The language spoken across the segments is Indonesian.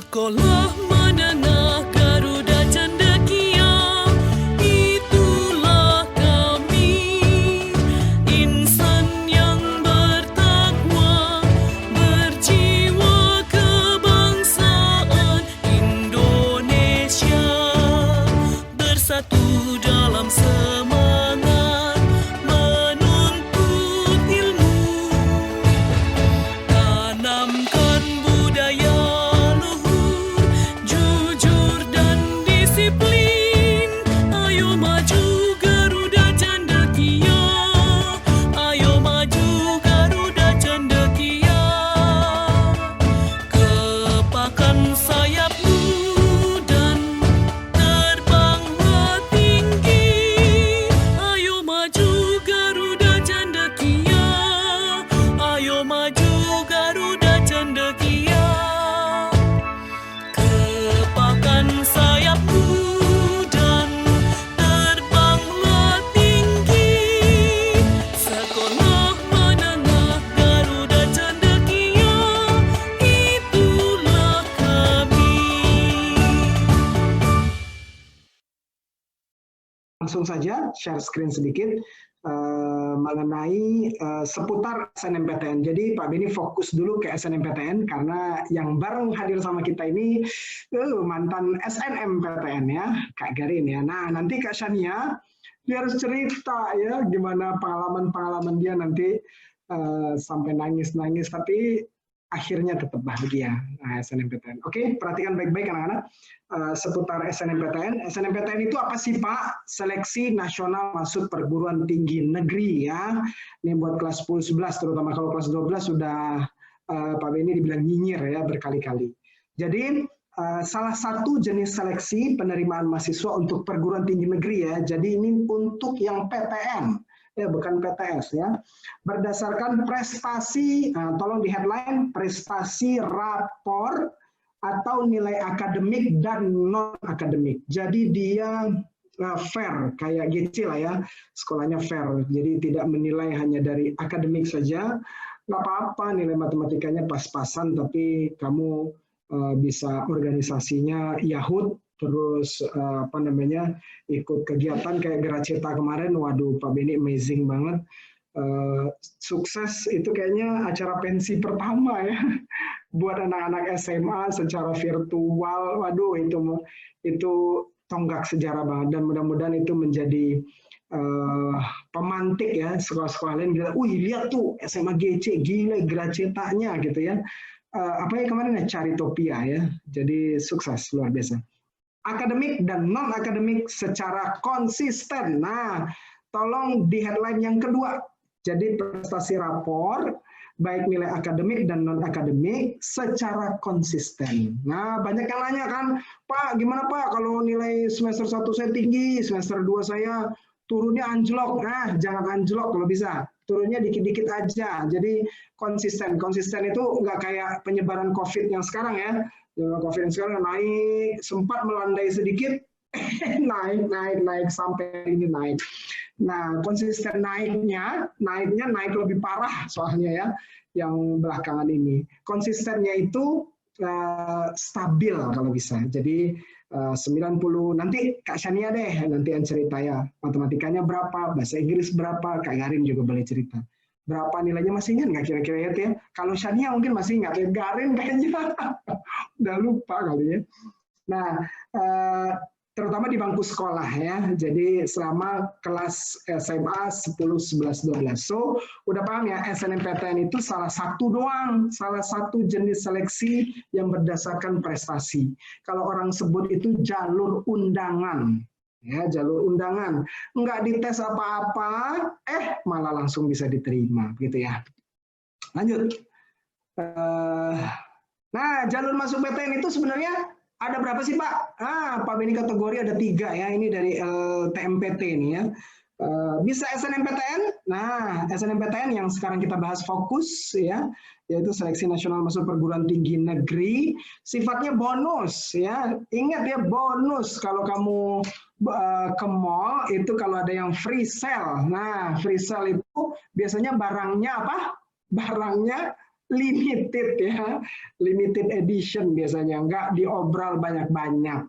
Sekolah Menengah Garuda Cendekia, itulah kami, insan yang bertakwa, berjiwa kebangsaan Indonesia, bersatu dalam semangat menuntut ilmu, tanamkan budaya langsung saja share screen sedikit mengenai seputar SNMPTN. Jadi Pak Beni fokus dulu ke SNMPTN karena yang bareng hadir sama kita ini mantan SNMPTN ya, Kak Garin ya. Nah nanti Kak Shania dia harus cerita ya gimana pengalaman-pengalaman dia nanti sampai nangis-nangis tapi akhirnya tetap bahagia. Nah, SNMPTN. Oke, perhatikan baik-baik anak-anak seputar SNMPTN. SNMPTN itu apa sih Pak? Seleksi Nasional Masuk Perguruan Tinggi Negeri ya. Ini buat kelas 10, 11, terutama kalau kelas 12 sudah Pak Beni dibilang nyinyir ya berkali-kali. Jadi salah satu jenis seleksi penerimaan mahasiswa untuk perguruan tinggi negeri ya. Jadi ini untuk yang PTN. Ya, bukan PTS ya. Berdasarkan prestasi, tolong di headline, prestasi rapor atau nilai akademik dan non akademik. Jadi dia fair kayak GC lah ya, sekolahnya fair. Jadi tidak menilai hanya dari akademik saja. Nggak apa-apa nilai matematikanya pas-pasan, tapi kamu bisa organisasinya Yahud. Terus ikut kegiatan kayak Geraceta kemarin, waduh Pak Beni amazing banget, sukses itu kayaknya acara pensi pertama ya buat anak-anak SMA secara virtual, waduh itu tonggak sejarah banget dan mudah-mudahan itu menjadi pemantik ya sekolah-sekolah lain bilang, wih lihat tuh SMA GC gila Geracetanya gitu ya, apa ya kemarin ya Caritopia ya, jadi sukses luar biasa. Akademik dan non-akademik secara konsisten. Nah, tolong di headline yang kedua. Jadi prestasi rapor, baik nilai akademik dan non-akademik secara konsisten. Nah, banyak yang nanya kan, Pak, gimana Pak kalau nilai semester 1 saya tinggi, semester 2 saya turunnya anjlok. Nah, jangan anjlok kalau bisa. Turunnya dikit-dikit aja. Jadi konsisten. Konsisten itu nggak kayak penyebaran COVID yang sekarang ya. COVID sekarang naik, sempat melandai sedikit, naik sampai ini naik. Nah, konsisten naik lebih parah soalnya ya, yang belakangan ini. Konsistennya itu stabil kalau bisa. Jadi 90, nanti Kak Shania deh, nanti yang cerita ya. Matematikanya berapa, bahasa Inggris berapa, Kak Garin juga boleh cerita. Berapa nilainya masih ingat nggak kira-kira ya? Kalau Shania mungkin masih ingat, Garin kayaknya udah lupa kali ya. Nah, terutama di bangku sekolah ya. Jadi selama kelas SMA 10, 11, 12. So, udah paham ya, SNMPTN itu salah satu doang, salah satu jenis seleksi yang berdasarkan prestasi. Kalau orang sebut itu jalur undangan. Ya, jalur undangan, nggak dites apa-apa, malah langsung bisa diterima, gitu ya. Lanjut. Nah, jalur masuk PTN itu sebenarnya ada berapa sih Pak? Pak Beni kategori ada 3 ya, ini dari LTMPT ini ya. Bisa SNMPTN, nah SNMPTN yang sekarang kita bahas fokus ya, yaitu Seleksi Nasional Masuk Perguruan Tinggi Negeri, sifatnya bonus ya, ingat ya bonus kalau kamu ke mall itu kalau ada yang free sale, nah free sale itu biasanya barangnya apa? Barangnya limited ya, limited edition biasanya, nggak diobral banyak-banyak.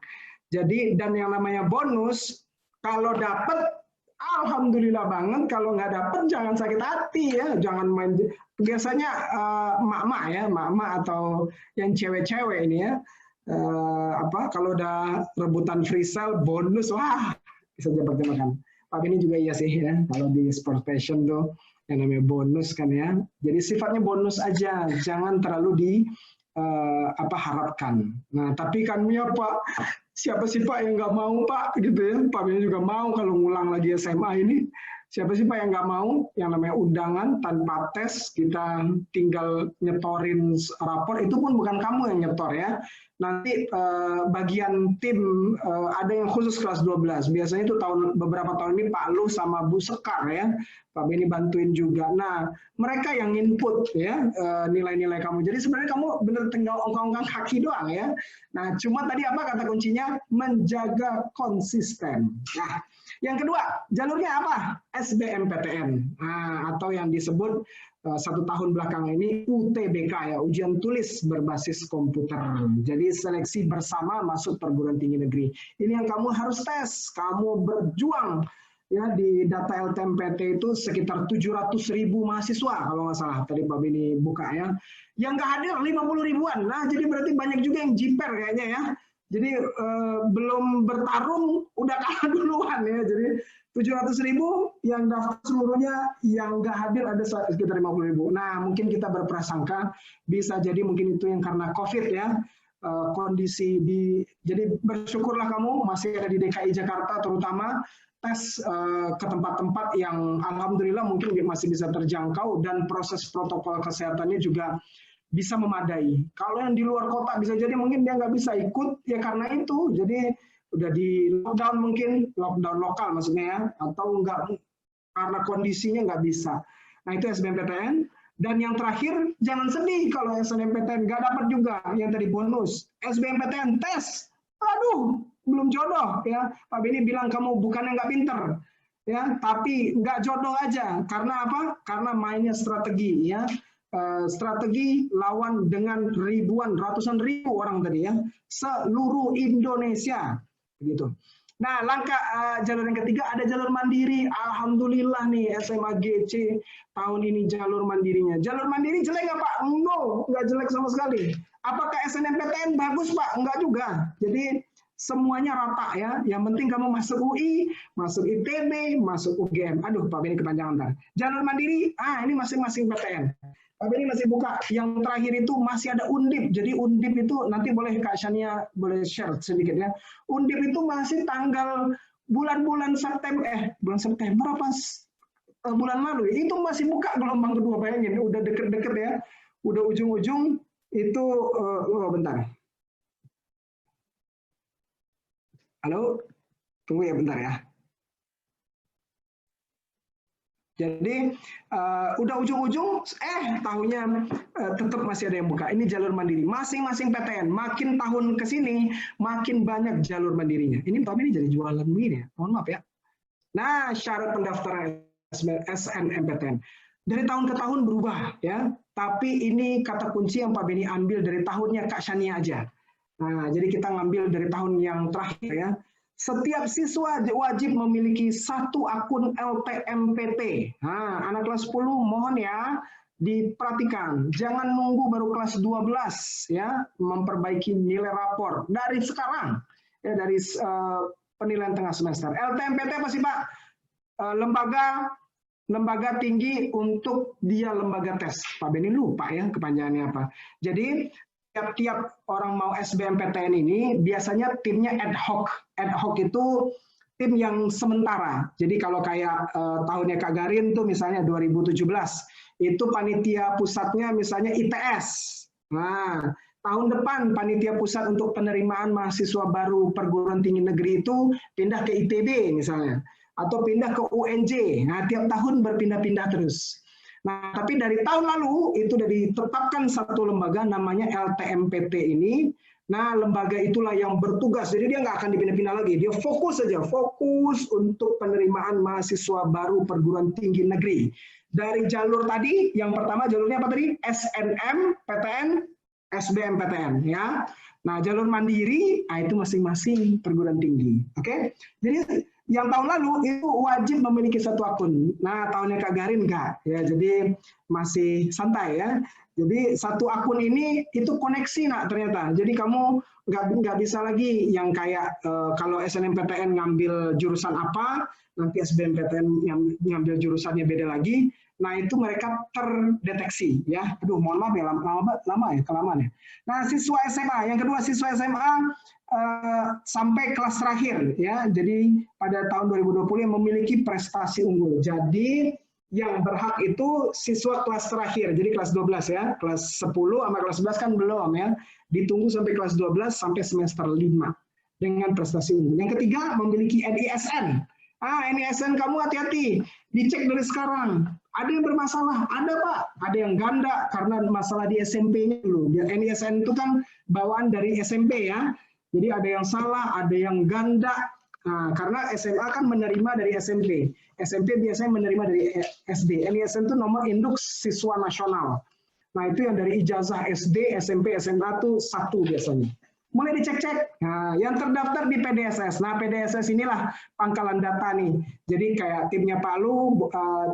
Jadi dan yang namanya bonus, kalau dapat alhamdulillah banget, kalau nggak dapat jangan sakit hati ya, jangan main. Biasanya mak-mak ya, mak-mak atau yang cewek-cewek ini ya, kalau udah rebutan free sale bonus, wah bisa dipertimbangkan. Pak ini juga iya sih ya, kalau di sport fashion tuh yang namanya bonus kan ya. Jadi sifatnya bonus aja, jangan terlalu di harapkan. Nah tapi kan ya Pak, siapa sih Pak yang nggak mau Pak gitu ya. Pak Beni juga mau kalau ngulang lagi SMA ini. Siapa sih Pak yang nggak mau? Yang namanya undangan tanpa tes, kita tinggal nyetorin rapor, itu pun bukan kamu yang nyetor ya. Nanti bagian tim ada yang khusus kelas 12. Biasanya itu beberapa tahun ini Pak Lu sama Bu Sekar ya. Pak Beni bantuin juga. Nah, mereka yang input ya nilai-nilai kamu. Jadi sebenarnya kamu benar tinggal ongkang-ongkang kaki doang ya. Nah, cuma tadi apa kata kuncinya? Menjaga konsisten. Nah, yang kedua, jalurnya apa? SBMPTN. Nah, atau yang disebut 1 tahun belakang ini UTBK ya, ujian tulis berbasis komputer. Jadi seleksi bersama masuk perguruan tinggi negeri. Ini yang kamu harus tes, kamu berjuang ya. Di data LTMPT itu sekitar 700.000 mahasiswa kalau nggak salah tadi Pak Beni buka ya. Yang nggak hadir 50 ribuan. Nah jadi berarti banyak juga yang jiper kayaknya ya. Jadi belum bertarung udah kalah duluan ya. Jadi 700.000 yang daftar seluruhnya, yang nggak hadir ada sekitar 50.000. Nah mungkin kita berprasangka bisa jadi mungkin itu yang karena COVID ya. Kondisi jadi bersyukurlah kamu masih ada di DKI Jakarta, terutama tes ke tempat-tempat yang alhamdulillah mungkin masih bisa terjangkau dan proses protokol kesehatannya juga bisa memadai. Kalau yang di luar kota bisa jadi mungkin dia nggak bisa ikut ya karena itu. Jadi udah di lockdown, mungkin lockdown lokal maksudnya ya, atau enggak karena kondisinya nggak bisa. Nah itu SBMPTN. Dan yang terakhir jangan sedih kalau SNMPTN nggak dapat juga yang tadi bonus. SBMPTN tes, aduh belum jodoh ya. Pak Beni bilang kamu bukannya nggak pinter ya, tapi nggak jodoh aja. Karena apa? Karena mainnya strategi ya. Strategi lawan dengan ratusan ribu orang tadi ya, seluruh Indonesia begitu. Nah langkah jalur yang ketiga ada jalur mandiri. Alhamdulillah nih SMA GC tahun ini jalur mandirinya. Jalur mandiri jelek nggak Pak? No, nggak jelek sama sekali. Apakah SNMPTN bagus Pak? Enggak juga. Jadi semuanya rata ya. Yang penting kamu masuk UI, masuk ITB, masuk UGM. Aduh Pak Beni kepanjangan ntar. Jalur mandiri, ini masing-masing PTN. Pak Beni masih buka. Yang terakhir itu masih ada Undip. Jadi Undip itu nanti boleh Kak Shania boleh share sedikit ya. Undip itu masih tanggal bulan September apa bulan lalu itu masih buka gelombang kedua. Bayangin udah deket-deket ya. Udah ujung-ujung itu bentar. Halo, tunggu ya bentar ya. Jadi udah ujung-ujung, tahunya tetap masih ada yang buka. Ini jalur mandiri, masing-masing PTN. Makin tahun ke sini, makin banyak jalur mandirinya. Ini Pak ini jadi jualan begini ya, mohon maaf ya. Nah, syarat pendaftaran SNMPTN dari tahun ke tahun berubah ya. Tapi ini kata kunci yang Pak Beni ambil dari tahunnya Kak Shania aja. Nah, jadi kita ngambil dari tahun yang terakhir ya. Setiap siswa wajib memiliki 1 akun LTMPT. Nah, anak kelas 10 mohon ya diperhatikan. Jangan nunggu baru kelas 12 ya memperbaiki nilai rapor dari sekarang ya, dari penilaian tengah semester. LTMPT apa sih Pak? Lembaga tinggi untuk dia lembaga tes. Pak Beni lupa ya kepanjangannya apa. Jadi tiap orang mau SBMPTN ini biasanya timnya ad hoc. Ad hoc itu tim yang sementara. Jadi kalau kayak tahunnya Kak Garin tuh misalnya 2017, itu panitia pusatnya misalnya ITS. Nah, tahun depan panitia pusat untuk penerimaan mahasiswa baru perguruan tinggi negeri itu pindah ke ITB misalnya, atau pindah ke UNJ. Nah, tiap tahun berpindah-pindah terus. Nah, tapi dari tahun lalu itu sudah ditetapkan satu lembaga namanya LTMPT ini Nah, lembaga itulah yang bertugas. Jadi dia nggak akan dipindah-pindah lagi. Dia fokus saja, fokus untuk penerimaan mahasiswa baru perguruan tinggi negeri. Dari jalur tadi, yang pertama jalurnya apa tadi? SNM, PTN, SBMPTN, ya. Nah, jalur mandiri, nah itu masing-masing perguruan tinggi. Oke? Jadi yang tahun lalu itu wajib memiliki satu akun. Nah, tahunnya Kak Garin enggak, ya. Jadi masih santai ya. Jadi satu akun ini itu koneksi nak ternyata. Jadi kamu nggak bisa lagi yang kayak kalau SNMPTN ngambil jurusan apa, nanti SBMPTN ngambil jurusannya beda lagi. Nah itu mereka terdeteksi ya. Aduh mohon maaf ya lama ya kelamaan ya. Nah siswa SMA yang kedua siswa SMA sampai kelas terakhir ya. Jadi pada tahun 2020 yang memiliki prestasi unggul. Jadi yang berhak itu siswa kelas terakhir, jadi kelas 12 ya, kelas 10 sama kelas 11 kan belum ya, ditunggu sampai kelas 12 sampai semester 5 dengan prestasi unggul. Yang ketiga memiliki NISN. NISN kamu hati-hati, dicek dari sekarang. Ada yang bermasalah, ada Pak, ada yang ganda karena masalah di SMP-nya dulu. NISN itu kan bawaan dari SMP ya, jadi ada yang salah, ada yang ganda. Nah, karena SMA kan menerima dari SMP. SMP biasanya menerima dari SD. NISN itu nomor induk siswa nasional. Nah, itu yang dari ijazah SD, SMP, SMA itu satu biasanya. Mulai dicek-cek. Nah, yang terdaftar di PDSS. Nah, PDSS inilah pangkalan data nih. Jadi kayak timnya Pak Lu,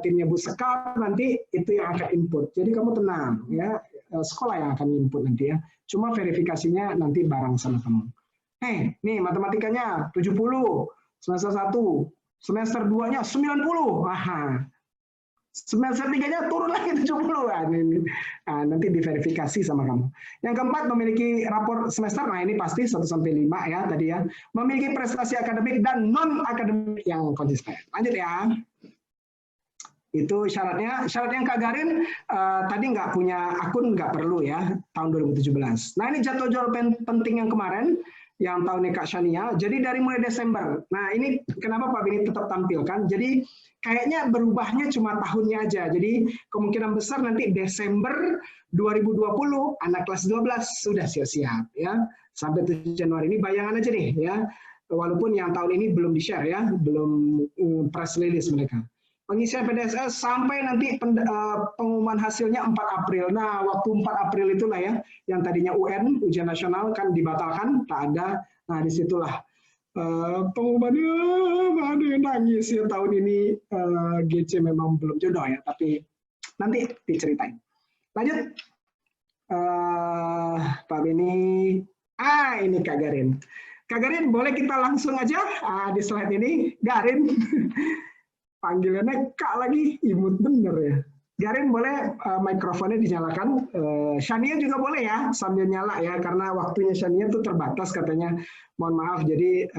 timnya Bu Sekar, nanti itu yang akan input. Jadi kamu tenang, ya. Sekolah yang akan input nanti ya. Cuma verifikasinya nanti bareng sama kamu. Nih matematikanya 70, semester 1, semester 2-nya 90. Semester 3-nya turun lagi 70. Nah, nanti diverifikasi sama kamu. Yang keempat memiliki rapor semester, nah ini pasti 1 sampai 5 ya tadi ya. Memiliki prestasi akademik dan non akademik yang konsisten. Lanjut ya. Itu syaratnya. Syarat yang Kak Garin tadi nggak punya akun nggak perlu ya tahun 2017. Nah ini jadwal penting yang kemarin yang tahunnya Kak Shania. Jadi dari mulai Desember. Nah ini kenapa Pak Bini tetap tampilkan. Jadi kayaknya berubahnya cuma tahunnya aja. Jadi kemungkinan besar nanti Desember 2020 anak kelas 12 sudah siap-siap ya. Sampai 7 Januari ini bayangan aja nih ya. Walaupun yang tahun ini belum di-share ya, belum press release mereka. Pengisian PDSS sampai nanti pengumuman hasilnya 4 April. Nah, waktu 4 April itulah ya, yang tadinya UN, ujian nasional, kan dibatalkan, tak ada. Nah, disitulah pengumumannya, ada yang nangis ya tahun ini. GC memang belum jodoh ya, tapi nanti diceritain. Lanjut, Pak Beni. Ini Kak Garin. Kak Garin, boleh kita langsung aja di slide ini. Garin. Panggilannya Kak lagi, imut bener ya. Garin boleh mikrofonnya dinyalakan. Shania juga boleh ya, sambil nyala ya, karena waktunya Shania tuh terbatas katanya. Mohon maaf, jadi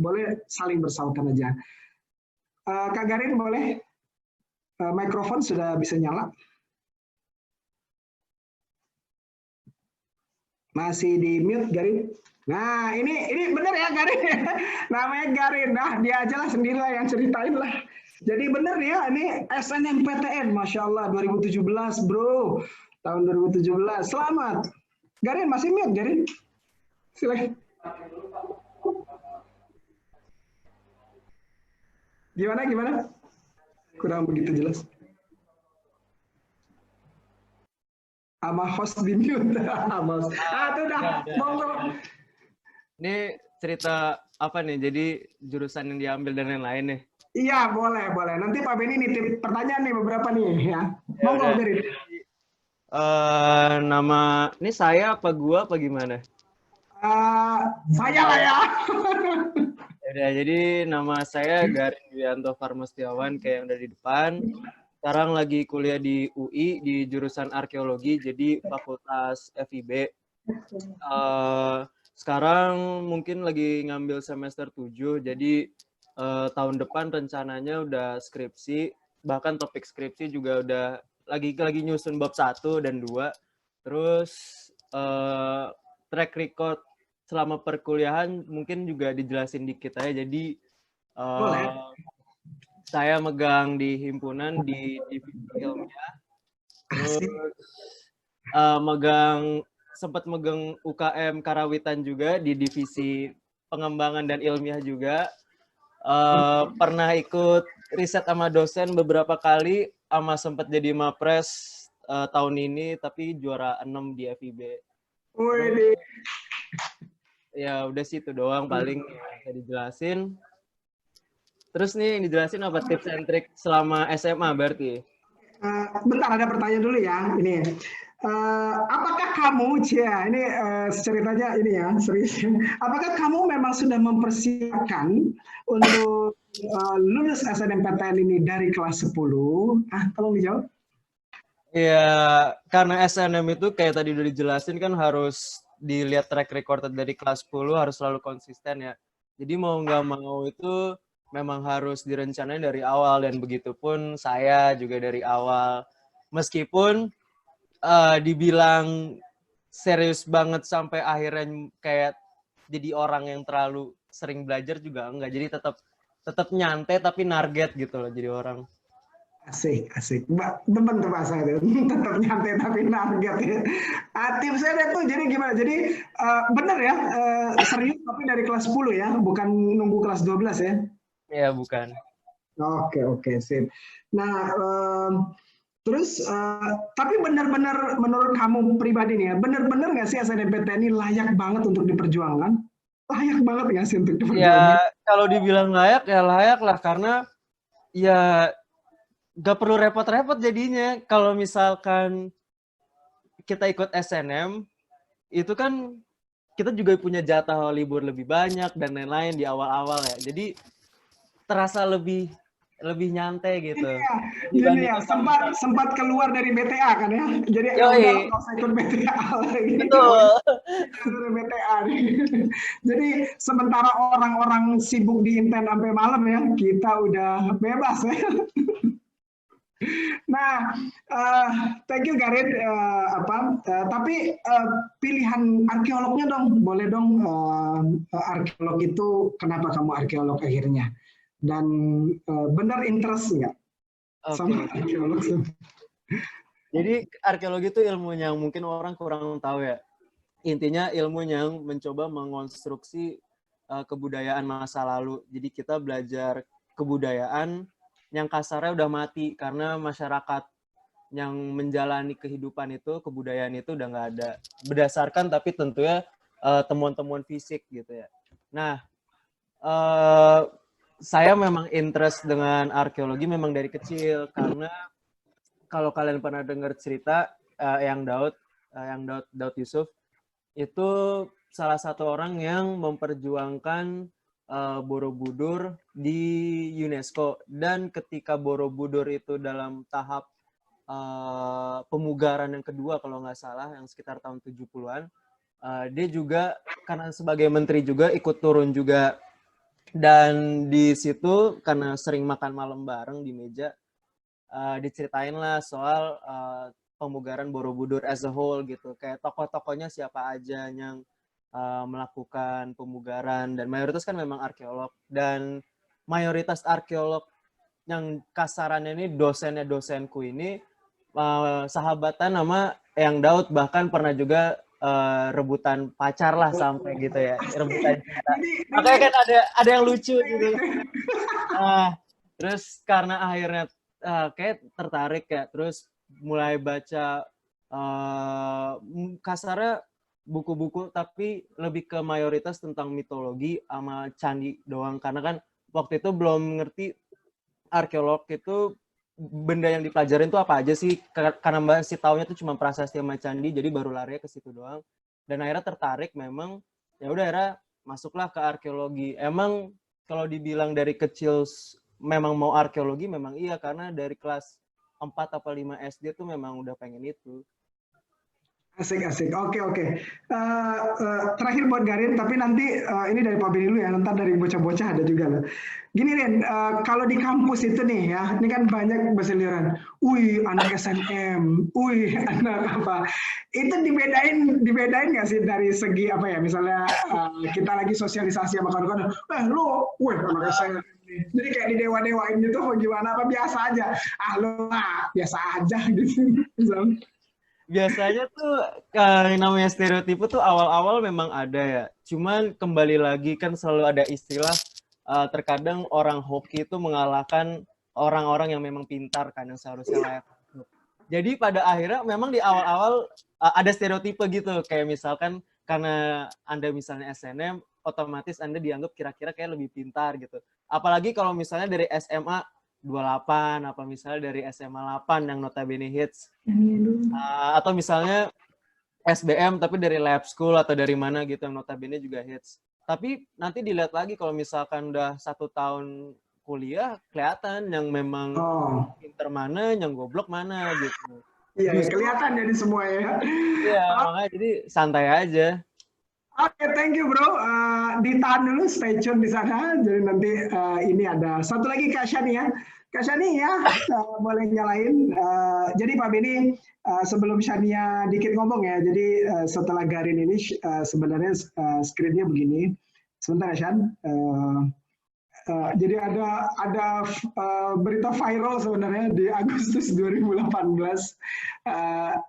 boleh saling bersautan aja. Kak Garin boleh, mikrofon sudah bisa nyala. Masih di mute Garin. Nah ini bener ya Garin. Namanya Garin. Nah dia aja lah sendirilah yang ceritain lah. Jadi bener ya, ini SNMPTN, Masya Allah, 2017, bro. Tahun 2017. Selamat. Garin, masih mute, Garin? Silakan. Gimana? Kurang begitu jelas. Sama host di mute. Itu udah. Monggo. Ini cerita apa nih? Jadi jurusan yang diambil dan lain-lain nih. Iya, boleh. Nanti Pak Beni nitip pertanyaan nih beberapa nih ya. Monggo dari. Nama ini saya apa gua apa gimana? Saya lah ya. Ya, jadi nama saya Garin Wianto Farmustiawan kayak yang udah di depan. Sekarang lagi kuliah di UI di jurusan arkeologi, jadi Fakultas FIB. Sekarang mungkin lagi ngambil semester 7, jadi tahun depan rencananya udah skripsi, bahkan topik skripsi juga udah lagi nyusun bab 1 dan 2. Terus track record selama perkuliahan mungkin juga dijelasin dikit aja. Jadi saya megang di himpunan di divisi ilmiah, terus megang sempat megang UKM Karawitan juga di divisi pengembangan dan ilmiah juga. Pernah ikut riset sama dosen beberapa kali, sama sempat jadi mapres tahun ini, tapi juara 6 di FIB. Wih, Ya udah sih itu doang paling yang bisa dijelasin. Terus nih yang dijelasin apa tips and trick selama SMA berarti? bentar ada pertanyaan dulu ya. Ini, apakah kamu, Cia, ini ceritanya ini ya serius. Apakah kamu memang sudah mempersiapkan untuk lulus SNMPTN ini dari kelas 10? Tolong dijawab. Ya, karena SNM itu kayak tadi udah dijelasin kan harus dilihat track record dari kelas 10, harus selalu konsisten ya. Jadi mau nggak mau itu memang harus direncanain dari awal, dan begitupun saya juga dari awal. Meskipun dibilang serius banget sampai akhirnya kayak jadi orang yang terlalu sering belajar juga enggak. Jadi tetap nyantai tapi narget gitu loh jadi orang. Asik. Temen tuh bahasa itu. Tetap nyantai tapi narget ya. Tipsnya tuh jadi gimana? Jadi bener ya, serius tapi dari kelas 10 ya, bukan nunggu kelas 12 ya? Ya bukan. Oke, sip. Nah, terus tapi benar-benar menurut kamu pribadi nih ya, benar-benar nggak sih SNMPTN ini layak banget untuk diperjuangkan? Layak banget nggak sih untuk diperjuangkan? Ya kalau dibilang layak ya layak lah, karena ya gak perlu repot-repot jadinya. Kalau misalkan kita ikut SNM, itu kan kita juga punya jatah libur lebih banyak dan lain-lain di awal-awal ya. Jadi terasa lebih nyantai gitu. Gini ya, sempat keluar dari BTA kan ya. Jadi Yoi. nggak usah ikut BTA lagi. Betul. Dari BTA nih. Jadi sementara orang-orang sibuk di Inten sampai malam ya, kita udah bebas ya. Nah, thank you Garin. Tapi pilihan arkeolognya dong, boleh dong. Arkeolog itu kenapa kamu arkeolog akhirnya? Dan benar interest nggak sama arkeolog? Jadi arkeologi itu ilmu yang mungkin orang kurang tahu ya. Intinya ilmu yang mencoba mengonstruksi kebudayaan masa lalu. Jadi kita belajar kebudayaan yang kasarnya udah mati karena masyarakat yang menjalani kehidupan itu, kebudayaan itu udah nggak ada. Berdasarkan tapi tentunya temuan-temuan fisik gitu ya. Nah, saya memang interest dengan arkeologi memang dari kecil, karena kalau kalian pernah dengar cerita yang Daud Yusuf, itu salah satu orang yang memperjuangkan Borobudur di UNESCO, dan ketika Borobudur itu dalam tahap pemugaran yang kedua kalau nggak salah, yang sekitar tahun 70-an, dia juga karena sebagai menteri juga ikut turun juga, dan di situ karena sering makan malam bareng di meja, diceritain lah soal pemugaran Borobudur as a whole gitu, kayak tokoh-tokohnya siapa aja yang melakukan pemugaran, dan mayoritas kan memang arkeolog, dan mayoritas arkeolog yang kasarannya ini dosenku ini sahabatan sama Eyang Daud, bahkan pernah juga rebutan pacar lah sampai gitu ya, rebutan cinta. Makanya kan ada yang lucu gitu. Terus karena akhirnya kayak tertarik ya, terus mulai baca kasarnya buku-buku, tapi lebih ke mayoritas tentang mitologi sama candi doang, karena kan waktu itu belum ngerti arkeolog itu benda yang dipelajarin tuh apa aja sih, karena masih taunya tuh cuma prasasti sama candi, jadi baru lari ke situ doang. Dan akhirnya tertarik memang, ya udah akhirnya masuklah ke arkeologi. Emang kalau dibilang dari kecil memang mau arkeologi, memang iya, karena dari kelas 4 atau 5 SD tuh memang udah pengen itu. Asik. Oke. Terakhir buat Garin, tapi nanti ini dari Pak Beni dulu ya, nanti dari bocah-bocah ada juga loh. Gini Rin, kalau di kampus itu nih ya, ini kan banyak berseliweran. Wih, anak SNM, wih, anak apa. Itu dibedain nggak sih dari segi apa ya, misalnya kita lagi sosialisasi sama kawan-kawan, lu, wih, anak SNM. Jadi kayak di dewa-dewain gitu, gimana, apa biasa aja. Lu lah, biasa aja gitu. Biasanya tuh yang namanya stereotipe tuh awal-awal memang ada ya. Cuman kembali lagi kan selalu ada istilah terkadang orang hoki itu mengalahkan orang-orang yang memang pintar kan yang seharusnya layak. Jadi pada akhirnya memang di awal-awal ada stereotipe gitu. Kayak misalkan karena Anda misalnya SNM, otomatis Anda dianggap kira-kira kayak lebih pintar gitu. Apalagi kalau misalnya dari SMA 28, apa misalnya dari SMA 8 yang notabene hits. Atau misalnya SBM tapi dari lab school atau dari mana gitu yang notabene juga hits. Tapi nanti dilihat lagi kalau misalkan udah 1 tahun kuliah, kelihatan yang memang Oh, pinter mana, yang goblok mana gitu. iya, ya, Justru kelihatan jadi semua ya. ya makanya jadi santai aja. Oke, thank you bro. Ditahan dulu, stay tune di sana. Jadi nanti ini ada satu lagi Kak Shani ya. Kak Shani ya, boleh nyalain. Jadi Pak Beni, sebelum Shania dikit ngomong ya. Jadi setelah Garin ini sebenarnya skripnya begini. Sebentar ya Shan. Jadi ada berita viral sebenarnya di Agustus 2018.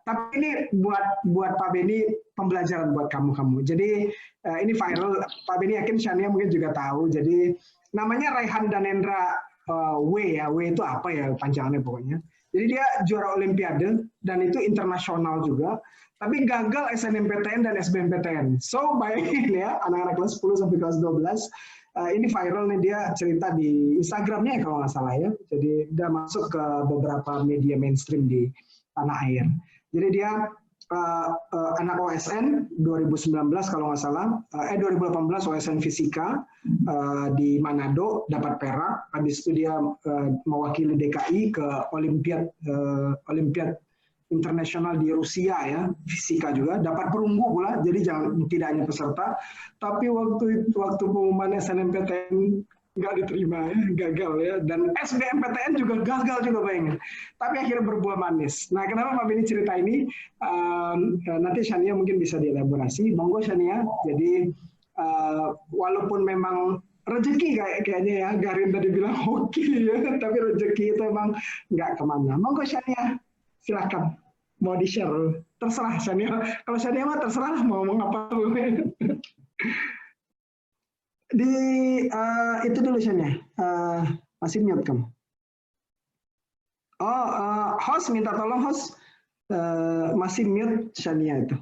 Tapi ini buat Pak Beni pembelajaran buat kamu. Jadi ini viral. Pak Beni yakin Shania mungkin juga tahu. Jadi namanya Raihan Danendra W ya. W itu apa ya panjangannya pokoknya. Jadi dia juara Olimpiade dan itu internasional juga. Tapi gagal SNMPTN dan SBMPTN. So bayangin ya anak-anak kelas 10 sampai kelas 12. Ini viral nih, dia cerita di Instagramnya ya kalau nggak salah ya. Jadi dia masuk ke beberapa media mainstream di tanah air. Jadi dia anak OSN 2019 kalau nggak salah, 2018 OSN Fisika di Manado dapat perak. Habis itu dia mewakili DKI ke Olimpiad internasional di Rusia ya, fisika juga dapat perunggu pula, jadi tidak hanya peserta, tapi waktu pengumuman SNMPTN nggak diterima ya, gagal ya, dan SBMPTN juga gagal juga bayangin, tapi akhirnya berbuah manis. Nah, kenapa Pak Beni cerita ini? Nanti Shania mungkin bisa dielaborasi, monggo Shania. Jadi walaupun memang rezeki kayaknya ya, Garin tadi bilang hoki ya, tapi rezeki itu emang nggak kemana. Monggo Shania, silakan. Mau di-share, terserah Shania. Kalau Shania mah terserah mau ngomong apa. Di itu dulu Shania. Masih mute kamu. Oh, host minta tolong host. Masih mute Shania itu.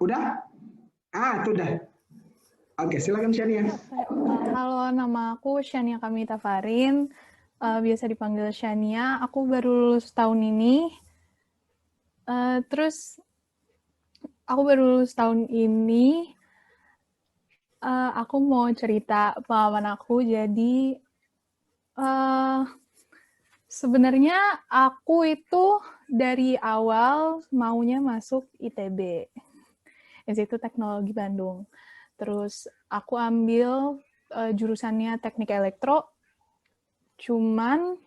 Udah? Itu udah. Oke, silakan Shania. Halo, nama aku Shania Kamita Farin. Biasa dipanggil Shania. Aku baru lulus tahun ini. Terus aku baru lulus tahun ini. Aku mau cerita pengalaman aku. Jadi sebenarnya aku itu dari awal maunya masuk ITB, Institut Teknologi Bandung. Terus aku ambil jurusannya Teknik Elektro. Cuman,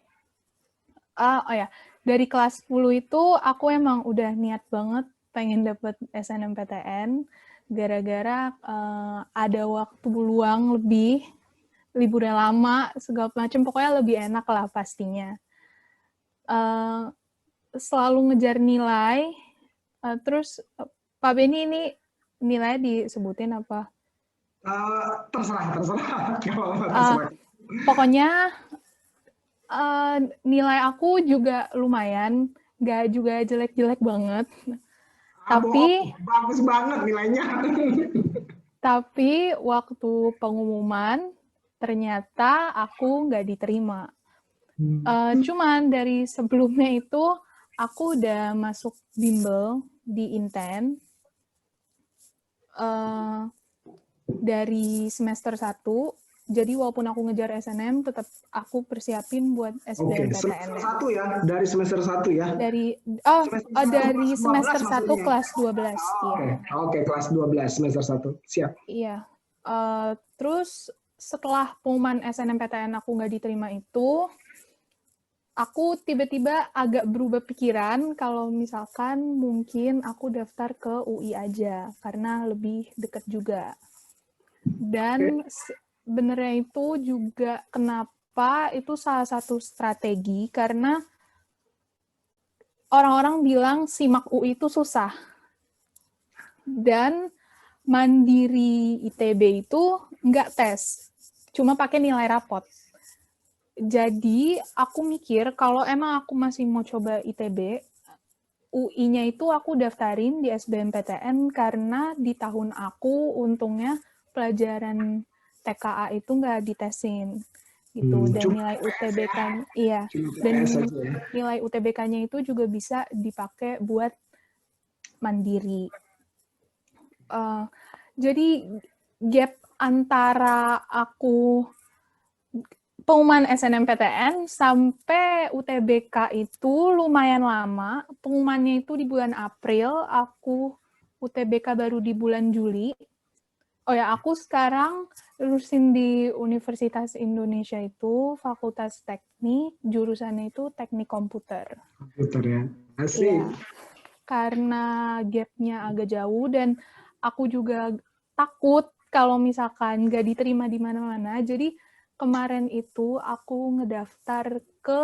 dari kelas 10 itu aku emang udah niat banget pengen dapet SNMPTN, gara-gara ada waktu luang lebih, liburnya lama, segala macam, pokoknya lebih enak lah pastinya. Selalu ngejar nilai, terus Pak Beni ini nilainya disebutin apa? Terserah. Pokoknya nilai aku juga lumayan, nggak juga jelek-jelek banget. Tapi bagus banget nilainya. Tapi waktu pengumuman ternyata aku nggak diterima. Cuman dari sebelumnya itu aku udah masuk bimbel di Inten dari semester 1. Jadi walaupun aku ngejar SNM, tetap aku persiapin buat SBMPTN. Semester 1 ya, dari semester 1 ya? Dari semester 1 kelas 12. Oke, kelas 12 semester 1. Siap. Iya. Terus setelah pengumuman SNMPTN aku nggak diterima itu, aku tiba-tiba agak berubah pikiran kalau misalkan mungkin aku daftar ke UI aja, karena lebih dekat juga. Dan sebenarnya itu juga kenapa itu salah satu strategi, karena orang-orang bilang SIMAK UI itu susah. Dan Mandiri ITB itu nggak tes, cuma pakai nilai rapot. Jadi aku mikir kalau emang aku masih mau coba ITB, UI-nya itu aku daftarin di SBMPTN karena di tahun aku untungnya pelajaran TKA itu nggak ditesin gitu. Dan Cuma nilai TPS UTBK, ya. iya. Cuma Dan TPS aja ya. nilai UTBK-nya itu juga bisa dipakai buat mandiri. Jadi gap antara aku pengumuman SNMPTN sampai UTBK itu lumayan lama. Pengumumannya itu di bulan April, aku UTBK baru di bulan Juli. Oh ya, aku sekarang lulusin di Universitas Indonesia itu Fakultas Teknik, jurusannya itu Teknik Komputer. Komputer ya. Asik. Iya. Karena gapnya agak jauh dan aku juga takut kalau misalkan nggak diterima di mana-mana. Jadi kemarin itu aku ngedaftar ke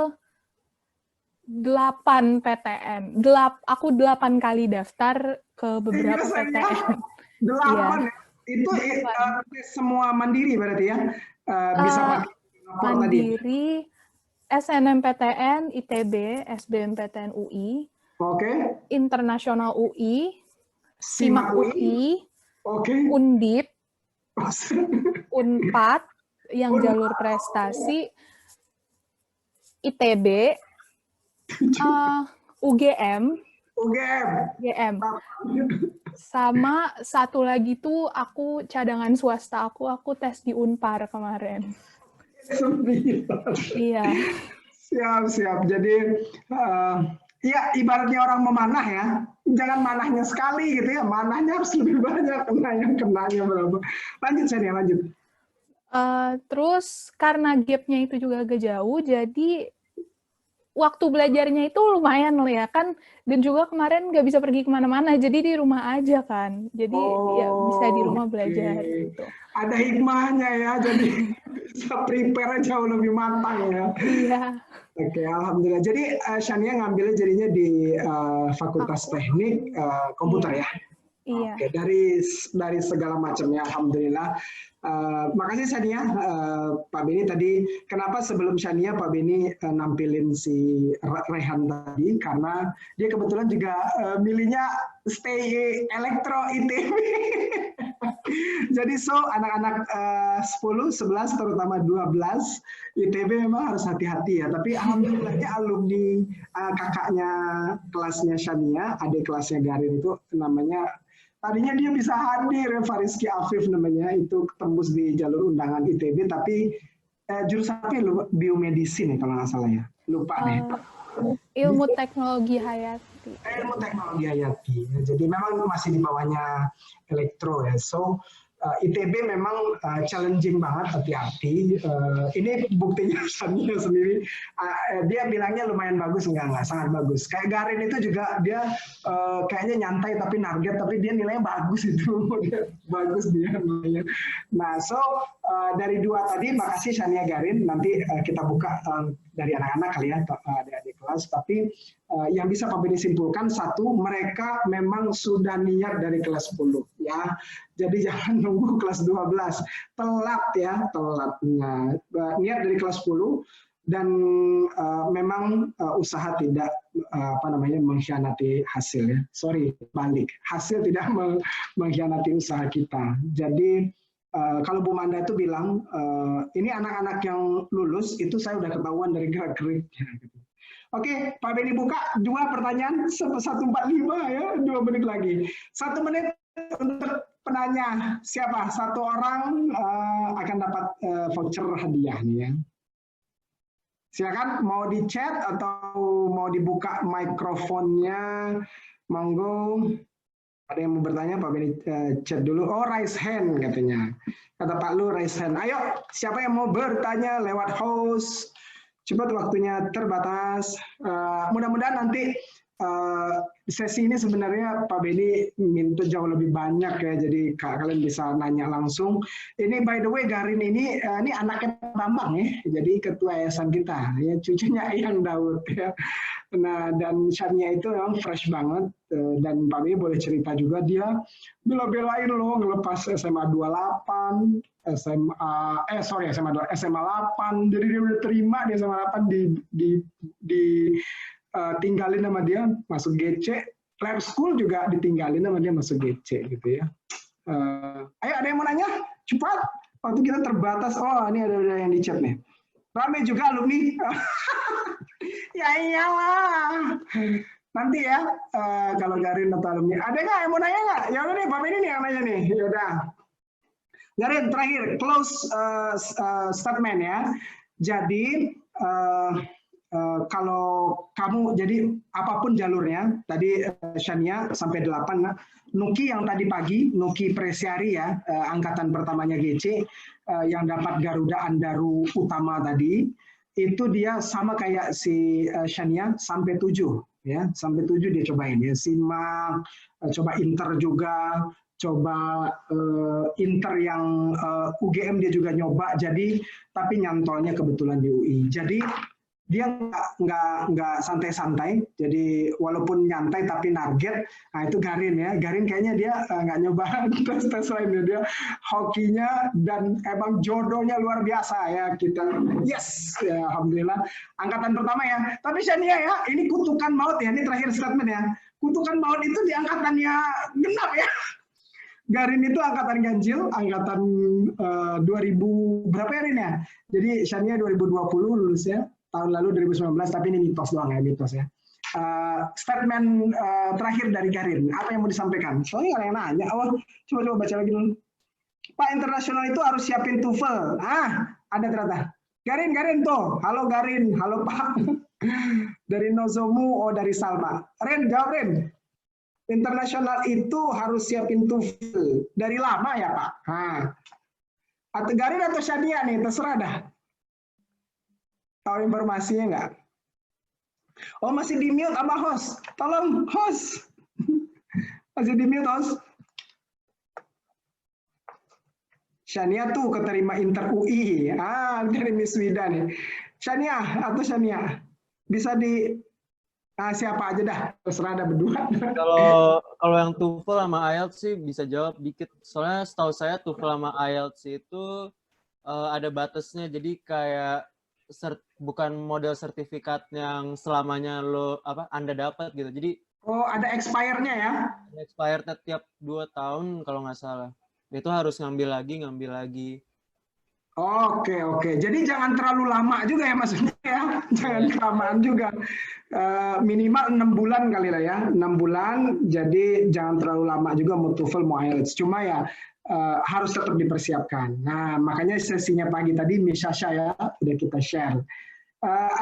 8 PTN. Aku 8 kali daftar ke beberapa PTN. 8 Iya. ya? Itu semua mandiri berarti ya? Bisa pakai rapor tadi? Mandiri, SNMPTN, ITB, SBMPTN UI, Oke. Internasional UI, SIMAK UI, Oke. Undip, Unpad, yang jalur prestasi, ITB, UGM, sama satu lagi tuh aku cadangan swasta aku tes di Unpar kemarin. Iya. Siap. Jadi ya ibaratnya orang memanah ya, jangan manahnya sekali gitu ya, manahnya harus lebih banyak, kenanya berapa. Lanjut Sania, lanjut. Terus karena gapnya itu juga agak jauh, jadi waktu belajarnya itu lumayan lah ya kan, dan juga kemarin nggak bisa pergi kemana-mana, jadi di rumah aja kan, jadi ya bisa di rumah belajar gitu. Ada hikmahnya ya, jadi bisa prepare jauh lebih matang ya. Iya. Oke, alhamdulillah. Jadi Shania ngambilnya jadinya di Fakultas Teknik Komputer ya. Iya. Oke, dari segala macamnya, alhamdulillah. Makasih Shania, Pak Beni tadi. Kenapa sebelum Shania Pak Beni nampilin si Rehan tadi? Karena dia kebetulan juga milihnya stay elektro ITB. Jadi anak-anak 10, 11, terutama 12 ITB memang harus hati-hati ya. Tapi alhamdulillahnya alumni kakaknya kelasnya Shania, adik kelasnya Garin itu namanya. Tadinya dia bisa hadir, Fariski Afif namanya, itu tembus di jalur undangan ITB, tapi jurusan apa ya? Biomedicine ya kalau nggak salah ya. Lupa deh. Ilmu teknologi hayati. Ilmu teknologi hayati. Jadi memang masih di bawahnya elektro ya. So ITB memang challenging banget, hati-hati. Ini buktinya Shania sendiri. Dia bilangnya lumayan bagus, enggak, sangat bagus. Kayak Garin itu juga dia kayaknya nyantai tapi target, tapi dia nilainya bagus itu. Bagus dia nilainya. Nah, dari dua tadi, makasih Shania Garin. Nanti kita buka dari anak-anak kali ya, adik-adik kelas. Tapi yang bisa Pak Beni simpulkan, satu, mereka memang sudah niat dari kelas 10 ya. Jadi jangan nunggu kelas 12. Telat ya, telat. Nah, niat dari kelas 10 dan memang usaha tidak mengkhianati hasil ya. Sorry, balik. Hasil tidak mengkhianati usaha kita. Jadi kalau Bu Manda itu bilang, ini anak-anak yang lulus itu saya udah ketahuan dari gerak-geriknya. Gitu. Oke, Pak Beni buka 2 pertanyaan 145 ya, 2 menit lagi. 1 menit untuk penanya. Siapa? 1 orang akan dapat voucher hadiah nih ya. Silakan mau di chat atau mau dibuka mikrofonnya. Monggo. Ada yang mau bertanya, Pak Beni chat dulu. Oh, raise hand katanya. Kata Pak Lu raise hand. Ayo, siapa yang mau bertanya lewat host? Cepat, waktunya terbatas. Mudah-mudahan nanti sesi ini sebenarnya Pak Benny minta jauh lebih banyak ya, jadi kalian bisa nanya langsung. Ini by the way Garin ini anaknya Bambang ya, jadi ketua yayasan kita, ya cucunya Eyang Daud ya. Nah dan Shania itu memang fresh banget, dan Pak Benny boleh cerita juga dia bela-belain loh ngelepas SMA 28, SMA 8, jadi dia udah terima di SMA 8 tinggalin sama dia masuk GC, lab school juga ditinggalin sama dia masuk GC gitu ya. Ayo ada yang mau nanya? Cepat, waktu kita terbatas. Oh ini ada yang di chat nih. Rame juga alumni. Ya iyalah. Nanti ya kalau Garin atau alumni. Ada nggak yang mau nanya nggak? Ya udah nih, Pak ini nih yang nanya nih. Ya udah. Garin terakhir close statement ya. Jadi kalau kamu jadi apapun jalurnya, tadi Shania sampai 8, Nuki yang tadi pagi, Nuki Presiari ya, angkatan pertamanya GC, yang dapat Garuda Andaru Utama tadi, itu dia sama kayak si Shania sampai 7, ya, sampai 7 dia cobain ya, simak, coba inter juga, coba inter yang UGM dia juga nyoba, jadi tapi nyantolnya kebetulan di UI, jadi dia nggak santai-santai, jadi walaupun nyantai tapi target. Nah itu Garin ya, Garin kayaknya dia nggak nyoba tes lainnya, dia hokinya dan emang jodohnya luar biasa ya kita. Yes, ya, alhamdulillah angkatan pertama ya. Tapi Shania ya, ini kutukan maut ya, ini terakhir statement ya. Kutukan maut itu di angkatannya genap ya. Garin itu angkatan ganjil, angkatan 2000 berapa ya ini ya? Jadi Shania 2020 lulusnya. Tahun lalu 2019, tapi ini mitos doang ya, mitos ya. Statement terakhir dari Garin, apa yang mau disampaikan? Soalnya ada yang nanya, coba baca lagi dulu. Pak internasional itu harus siapin TOEFL. Ada ternyata. Garin tuh. Halo Garin, halo Pak. Dari Nozomu, dari Salma. Ren, jawab Ren. Internasional itu harus siapin TOEFL. Dari lama ya Pak? Atau Garin atau Shania nih, terserah dah. Tahu informasinya nggak? Oh masih di mute sama host. Tolong host. Masih di mute host. Shania tuh keterima Inter UI. Dari Miss Wida nih. Shania atau Shania? Bisa di siapa aja dah. Terserah ada berdua. Kalau yang TOEFL sama IELTS sih bisa jawab dikit. Soalnya setahu saya TOEFL sama IELTS itu ada batasnya. Jadi kayak bukan model sertifikat yang selamanya Anda dapat gitu. Jadi ada expire-nya ya? Ada expire-nya tiap 2 tahun kalau nggak salah. Itu harus ngambil lagi. Oke. Jadi jangan terlalu lama juga ya maksudnya ya. Jangan kelamaan juga. Minimal 6 bulan kali lah ya. 6 bulan, jadi jangan terlalu lama juga mau TOEFL mau IELTS. Cuma ya harus tetap dipersiapkan. Nah, makanya sesinya pagi tadi Miss Sasha ya, udah kita share.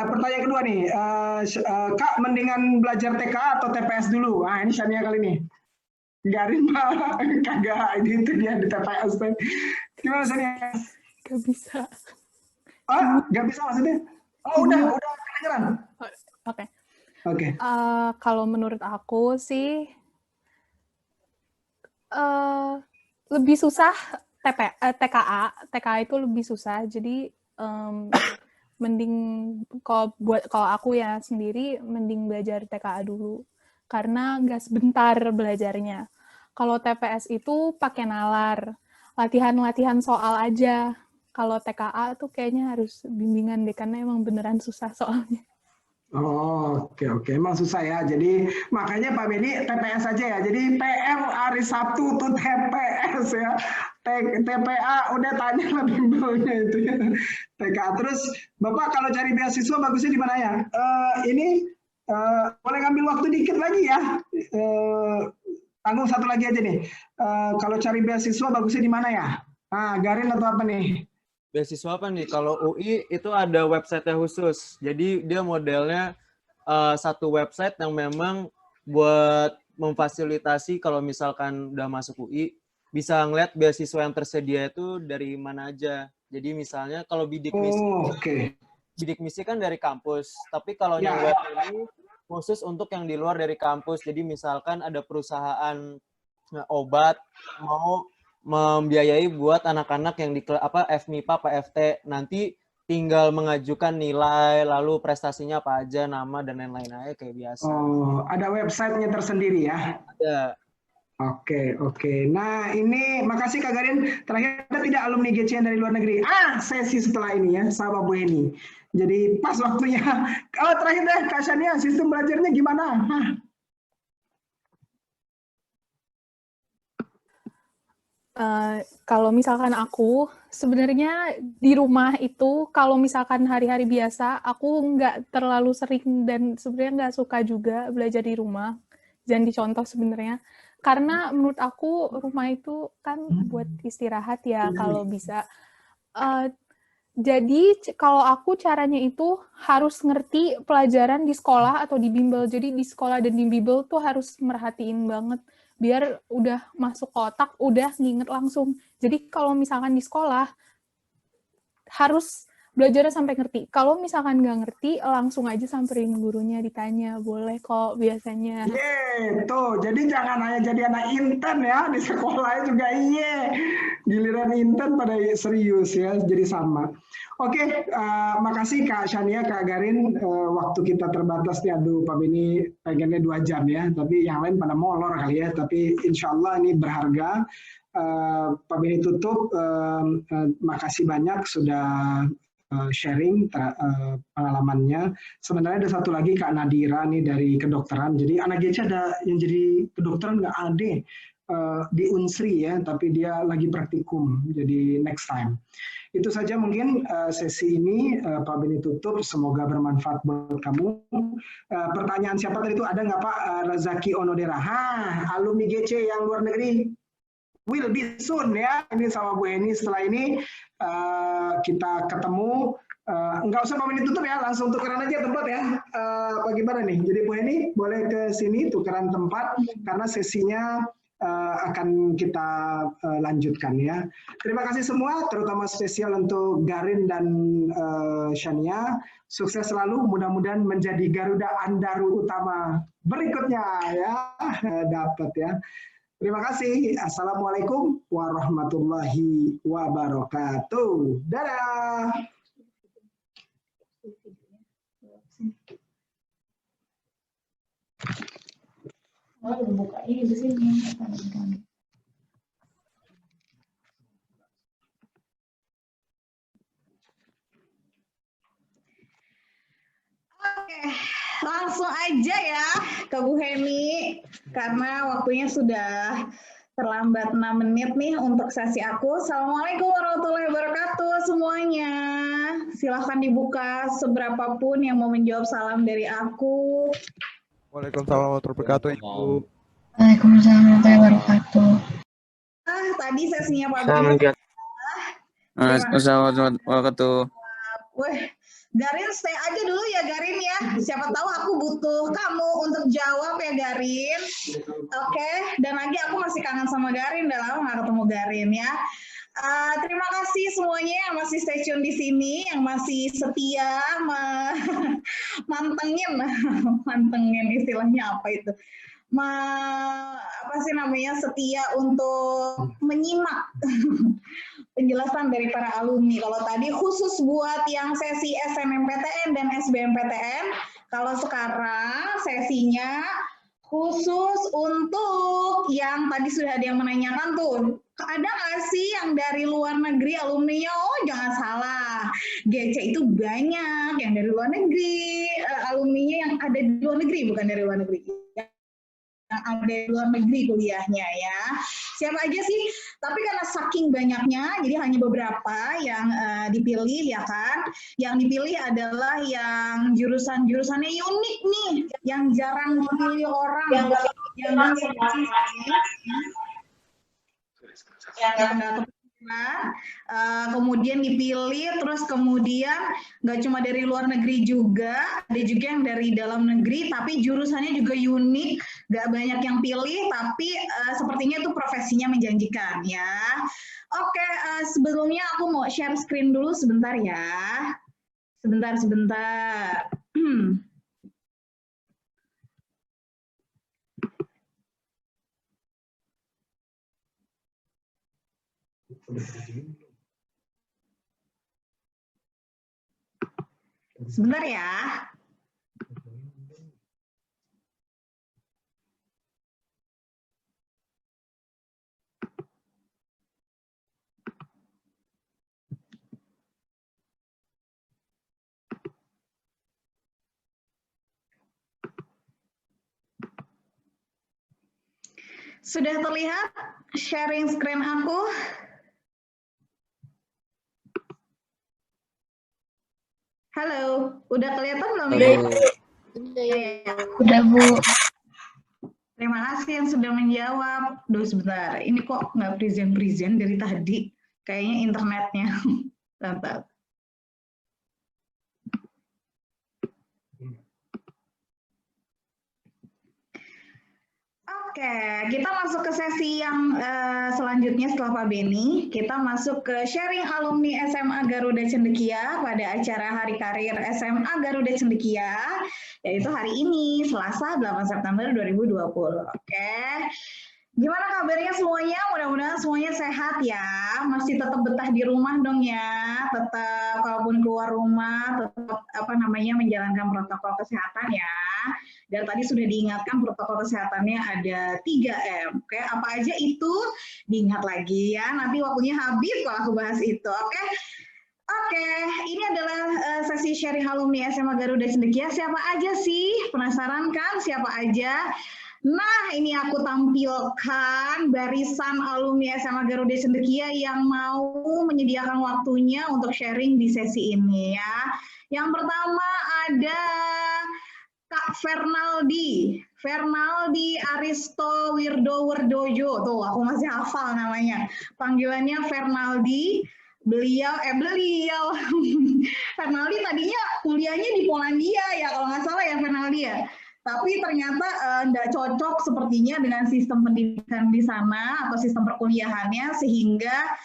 Pertanyaan kedua nih, Kak, mendingan belajar TKA atau TPS dulu? Ini Shania kali nih. Garin mah kagak, itu dia di TPS. Gimana Shania? Gak bisa. Gak bisa maksudnya? Udah kedengeran. Oke. Kalau menurut aku sih lebih susah TKA itu lebih susah. Jadi mending kalau aku ya sendiri mending belajar TKA dulu karena nggak sebentar belajarnya. Kalau TPS itu pakai nalar, latihan soal aja. Kalau TKA tuh kayaknya harus bimbingan deh karena emang beneran susah soalnya. Oke. Emang susah ya. Jadi makanya Pak Benny TPS aja ya. Jadi PM hari Sabtu tuh TPS ya. TPA udah tanya lah bimbelnya itu ya. TKA. Terus Bapak kalau cari beasiswa bagusnya di mana ya? Ini boleh ngambil waktu dikit lagi ya. Tanggung satu lagi aja nih. Kalau cari beasiswa bagusnya di mana ya? Garin atau apa nih? Beasiswa apa nih? Kalau UI itu ada website-nya khusus. Jadi dia modelnya satu website yang memang buat memfasilitasi kalau misalkan udah masuk UI, bisa ngeliat beasiswa yang tersedia itu dari mana aja. Jadi misalnya kalau bidik misi, bidik misi kan dari kampus. Tapi kalau yang web ini khusus untuk yang di luar dari kampus. Jadi misalkan ada perusahaan obat mau membiayai buat anak-anak yang di FMIPA, PFT, nanti tinggal mengajukan nilai, lalu prestasinya apa aja, nama dan lain-lain aja kayak biasa. Oh, ada websitenya tersendiri ya? Ada. Oke. Nah, ini makasih Kak Garin. Terakhir ada tidak alumni GC yang dari luar negeri? Sesi setelah ini ya, sama Bu Eni. Jadi pas waktunya. Oh, terakhir deh Kak Shania, sistem belajarnya gimana? Kalau misalkan aku, sebenarnya di rumah itu, kalau misalkan hari-hari biasa, aku nggak terlalu sering dan sebenarnya nggak suka juga belajar di rumah. Jangan dicontoh sebenarnya. Karena menurut aku, rumah itu kan buat istirahat ya, kalau bisa. Jadi, kalau aku caranya itu harus ngerti pelajaran di sekolah atau di bimbel. Jadi, di sekolah dan di bimbel tuh harus merhatiin banget. Biar udah masuk ke otak, udah nginget langsung. Jadi kalau misalkan di sekolah, harus belajarnya sampai ngerti. Kalau misalkan nggak ngerti, langsung aja samperin gurunya, ditanya. Boleh kok biasanya. Tuh. Jadi jangan hanya jadi anak intern ya, di sekolah juga giliran intern pada serius ya, jadi sama. Oke, makasih Kak Shania, Kak Garin. Waktu kita terbatas nih, aduh Pak Beni pengennya 2 jam ya, tapi yang lain pada molor kali ya, tapi insya Allah ini berharga. Pak Beni tutup, makasih banyak sudah sharing pengalamannya. Sebenarnya ada satu lagi Kak Nadira nih dari kedokteran. Jadi anak GC ada yang jadi kedokteran nggak ada di Unsri ya, tapi dia lagi praktikum. Jadi next time. Itu saja mungkin sesi ini Pak Beni tutup. Semoga bermanfaat buat kamu. Pertanyaan siapa tadi itu ada nggak Pak Razaki Onodera? Alumni GC yang luar negeri. Will be soon ya, ini sama Bu Eni. Setelah ini kita ketemu, nggak usah Pak Beni tutup ya, langsung tukeran aja tempat ya. Bagaimana nih? Jadi Bu Eni boleh ke sini tukeran tempat karena sesinya akan kita lanjutkan ya. Terima kasih semua, terutama spesial untuk Garin dan Shania. Sukses selalu, mudah-mudahan menjadi Garuda Andaru utama berikutnya ya. Dapat ya. Terima kasih. Assalamualaikum warahmatullahi wabarakatuh. Dadah. Buka ini di sini. Oke, langsung aja ya ke Bu Heni, karena waktunya sudah terlambat 6 menit nih untuk sesi aku. Assalamualaikum warahmatullahi wabarakatuh semuanya. Silahkan dibuka seberapapun yang mau menjawab salam dari aku. Waalaikumsalam warahmatullahi wabarakatuh, Ibu. Waalaikumsalam warahmatullahi wabarakatuh. Tadi sesinya Pak Beni. Waalaikumsalam warahmatullahi wabarakatuh. Weh, Garin stay aja dulu ya Garin ya. Siapa tahu aku butuh kamu untuk jawab ya Garin. Oke, dan lagi aku masih kangen sama Garin, udah lama nggak ketemu Garin ya. Terima kasih semuanya yang masih stay tune di sini, yang masih setia mantengin istilahnya apa itu? Apa sih namanya, setia untuk menyimak penjelasan dari para alumni. Kalau tadi khusus buat yang sesi SNMPTN dan SBMPTN, kalau sekarang sesinya khusus untuk yang tadi sudah ada yang menanyakan tuh, ada nggak sih yang dari luar negeri alumninya? Oh jangan salah, GC itu banyak yang dari luar negeri, alumninya yang ada di luar negeri, bukan dari luar negeri, yang ada di luar negeri kuliahnya ya. Siapa aja sih? Tapi karena saking banyaknya, jadi hanya beberapa yang dipilih ya kan. Yang dipilih adalah yang jurusan-jurusannya unik nih, yang jarang dipilih orang, yang nggak kepikiran, kemudian dipilih, terus kemudian nggak cuma dari luar negeri juga, ada juga yang dari dalam negeri, tapi jurusannya juga unik, nggak banyak yang pilih, tapi sepertinya itu profesinya menjanjikan ya. Oke, sebelumnya aku mau share screen dulu sebentar ya. Sebentar. Sebentar ya. Sudah terlihat sharing screen aku? Halo, udah kelihatan belum ya? Udah, Bu. Terima kasih yang sudah menjawab. Duh, sebentar, ini kok nggak present dari tadi? Kayaknya internetnya. Bentar. Oke, kita masuk ke sesi yang selanjutnya setelah Pak Beni. Kita masuk ke sharing alumni SMA Garuda Cendekia pada acara Hari Karir SMA Garuda Cendekia, yaitu hari ini, Selasa 8 September 2020. Oke, gimana kabarnya semuanya? Mudah-mudahan semuanya sehat ya. Masih tetap betah di rumah dong ya. Tetap kalaupun keluar rumah, tetap menjalankan protokol kesehatan ya. Dan tadi sudah diingatkan protokol kesehatannya ada 3M. Oke, apa aja itu? Diingat lagi ya. Nanti waktunya habis kalau aku bahas itu. Oke, ini adalah sesi sharing alumni SMA Garuda Cendekia. Siapa aja sih? Penasaran kan siapa aja? Nah, ini aku tampilkan barisan alumni SMA Garuda Cendekia yang mau menyediakan waktunya untuk sharing di sesi ini ya. Yang pertama ada Kak Fernaldi Aristo Wirdojo. Tuh, aku masih hafal namanya. Panggilannya Fernaldi. Beliau Fernaldi tadinya kuliahnya di Polandia ya, kalau nggak salah ya Fernaldi ya. Tapi ternyata nggak cocok sepertinya dengan sistem pendidikan di sana atau sistem perkuliahannya sehingga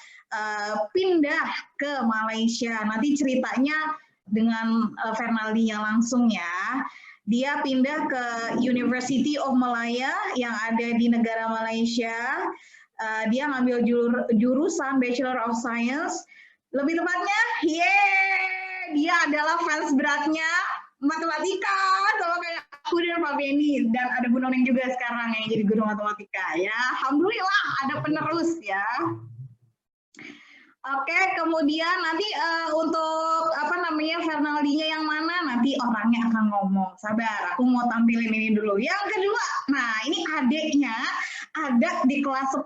pindah ke Malaysia. Nanti ceritanya dengan Fernaldi-nya langsung ya. Dia pindah ke University of Malaya yang ada di negara Malaysia. Dia ngambil jurusan Bachelor of Science. Lebih tepatnya, dia adalah fans beratnya matematika, sama kayak aku dan Pak Beni. Dan ada Bu Noning juga sekarang yang jadi guru matematika. Ya, alhamdulillah ada penerus ya. Oke, kemudian nanti untuk Fernaldinya yang mana nanti orangnya akan ngomong. Sabar, aku mau tampilin ini dulu. Yang kedua, nah ini adiknya ada di kelas 10.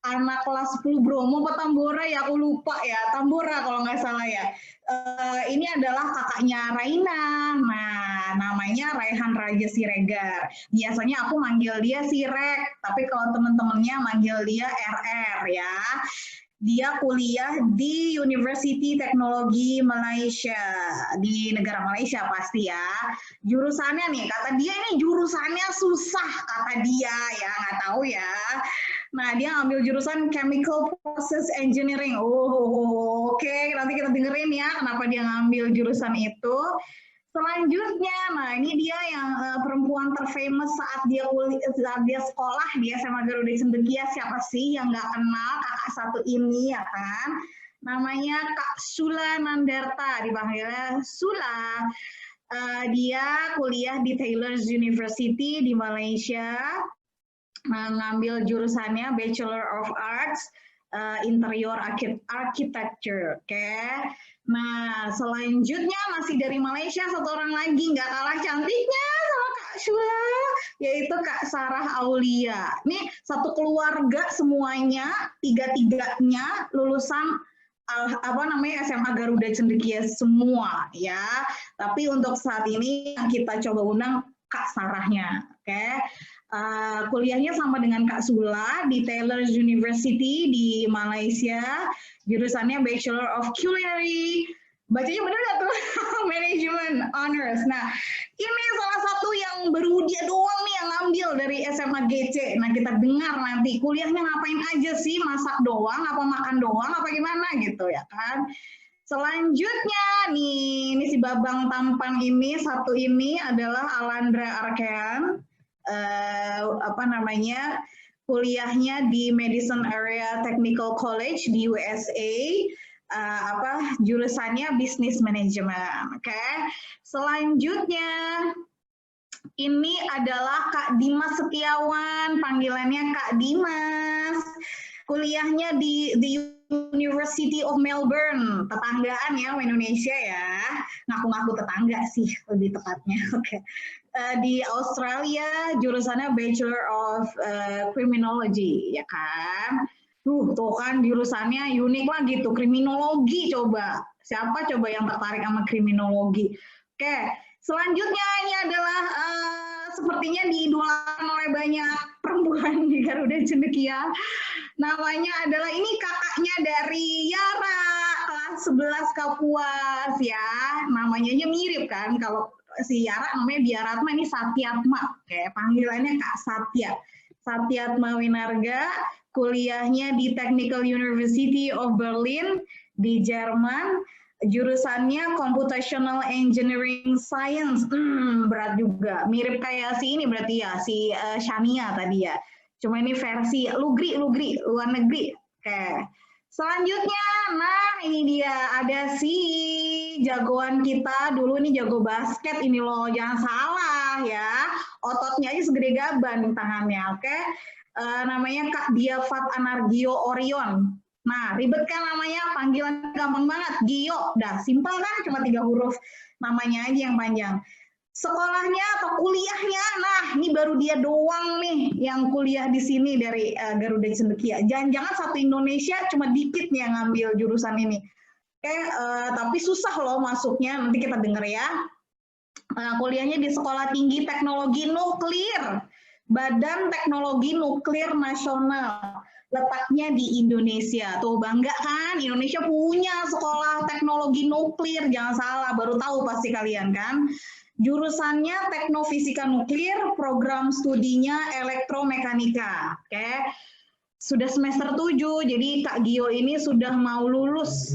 Anak kelas 10 Bromo atau Tambora ya, aku lupa ya. Tambora kalau nggak salah ya. Ini adalah kakaknya Raina. Nah, namanya Raihan Raja Siregar. Biasanya aku manggil dia Sirek, tapi kalau teman-temannya manggil dia RR ya. Dia kuliah di University Teknologi Malaysia, di negara Malaysia pasti ya. Jurusannya nih, kata dia ini jurusannya susah, kata dia ya, nggak tahu ya. Nah, dia ngambil jurusan Chemical Process Engineering. Oke, nanti kita dengerin ya kenapa dia ngambil jurusan itu. Selanjutnya, nah ini dia yang perempuan terfamous saat dia sekolah di SMA Garuda Cendekia. Siapa sih yang nggak kenal kakak satu ini ya kan? Namanya Kak Sula Nandarta, dipanggilnya Sula. Dia kuliah di Taylor's University di Malaysia, ngambil jurusannya Bachelor of Arts Interior Architecture. Oke. Nah, selanjutnya masih dari Malaysia satu orang lagi nggak kalah cantiknya sama Kak Shula, yaitu Kak Sarah Aulia. Ini satu keluarga semuanya, tiga-tiganya lulusan SMA Garuda Cendekia semua ya. Tapi untuk saat ini kita coba undang Kak Sarahnya. Oke. Kuliahnya sama dengan Kak Sula di Taylor's University di Malaysia, jurusannya Bachelor of Culinary, bacanya bener nggak tuh? Management Honors. Nah, ini salah satu yang baru dia doang nih yang ngambil dari SMA GC. Nah, kita dengar nanti kuliahnya ngapain aja sih, masak doang, apa makan doang, apa gimana gitu ya kan. Selanjutnya nih, ini si babang tampan ini, satu ini adalah Alandra Arkean. kuliahnya di Madison Area Technical College di USA. Jurusannya Business Management. Oke. Selanjutnya ini adalah Kak Dimas Setiawan, panggilannya Kak Dimas. Kuliahnya di University of Melbourne, tetanggaan ya sama Indonesia ya. Ngaku-ngaku tetangga sih lebih tepatnya. Oke. Di Australia jurusannya Bachelor of Criminology, ya kan? Tuh kan jurusannya unik lah gitu, kriminologi coba. Siapa coba yang tertarik sama kriminologi? Oke, selanjutnya ini adalah sepertinya diidolakan oleh banyak perempuan di Garuda Cendekia. Namanya adalah ini kakaknya dari Yara, kelas 11 Kapuas ya. Namanya aja mirip kan, kalau si Yara namanya Biaratma, ini Satyatma. Oke, panggilannya Kak Satya. Satyatma Winarga, kuliahnya di Technical University of Berlin di Jerman, jurusannya Computational Engineering Science. Berat juga, mirip kayak si ini berarti ya, si Shania tadi ya. Cuma ini versi luar negeri. Oke. Selanjutnya, nah ini dia, ada si jagoan kita, dulu nih jago basket, ini loh, jangan salah ya. Ototnya aja segede gaban tangannya, oke. Namanya Kak Diafat Anargio Orion. Nah, ribet kan namanya, panggilan gampang banget, Gio. Dah, simpel kan, cuma 3 huruf. Namanya aja yang panjang. Sekolahnya atau kuliahnya, nah ini baru dia doang nih yang kuliah di sini dari Garuda Cendekia. Jangan-jangan satu Indonesia cuma dikit nih yang ngambil jurusan ini. Oke, tapi susah loh masuknya, nanti kita denger ya. Kuliahnya di Sekolah Tinggi Teknologi Nuklir, Badan Teknologi Nuklir Nasional. Letaknya di Indonesia. Tuh bangga kan, Indonesia punya sekolah teknologi nuklir, jangan salah, baru tahu pasti kalian kan. Jurusannya Teknofisika Nuklir, program studinya Elektromekanika. Oke. Sudah semester 7, jadi Kak Gio ini sudah mau lulus.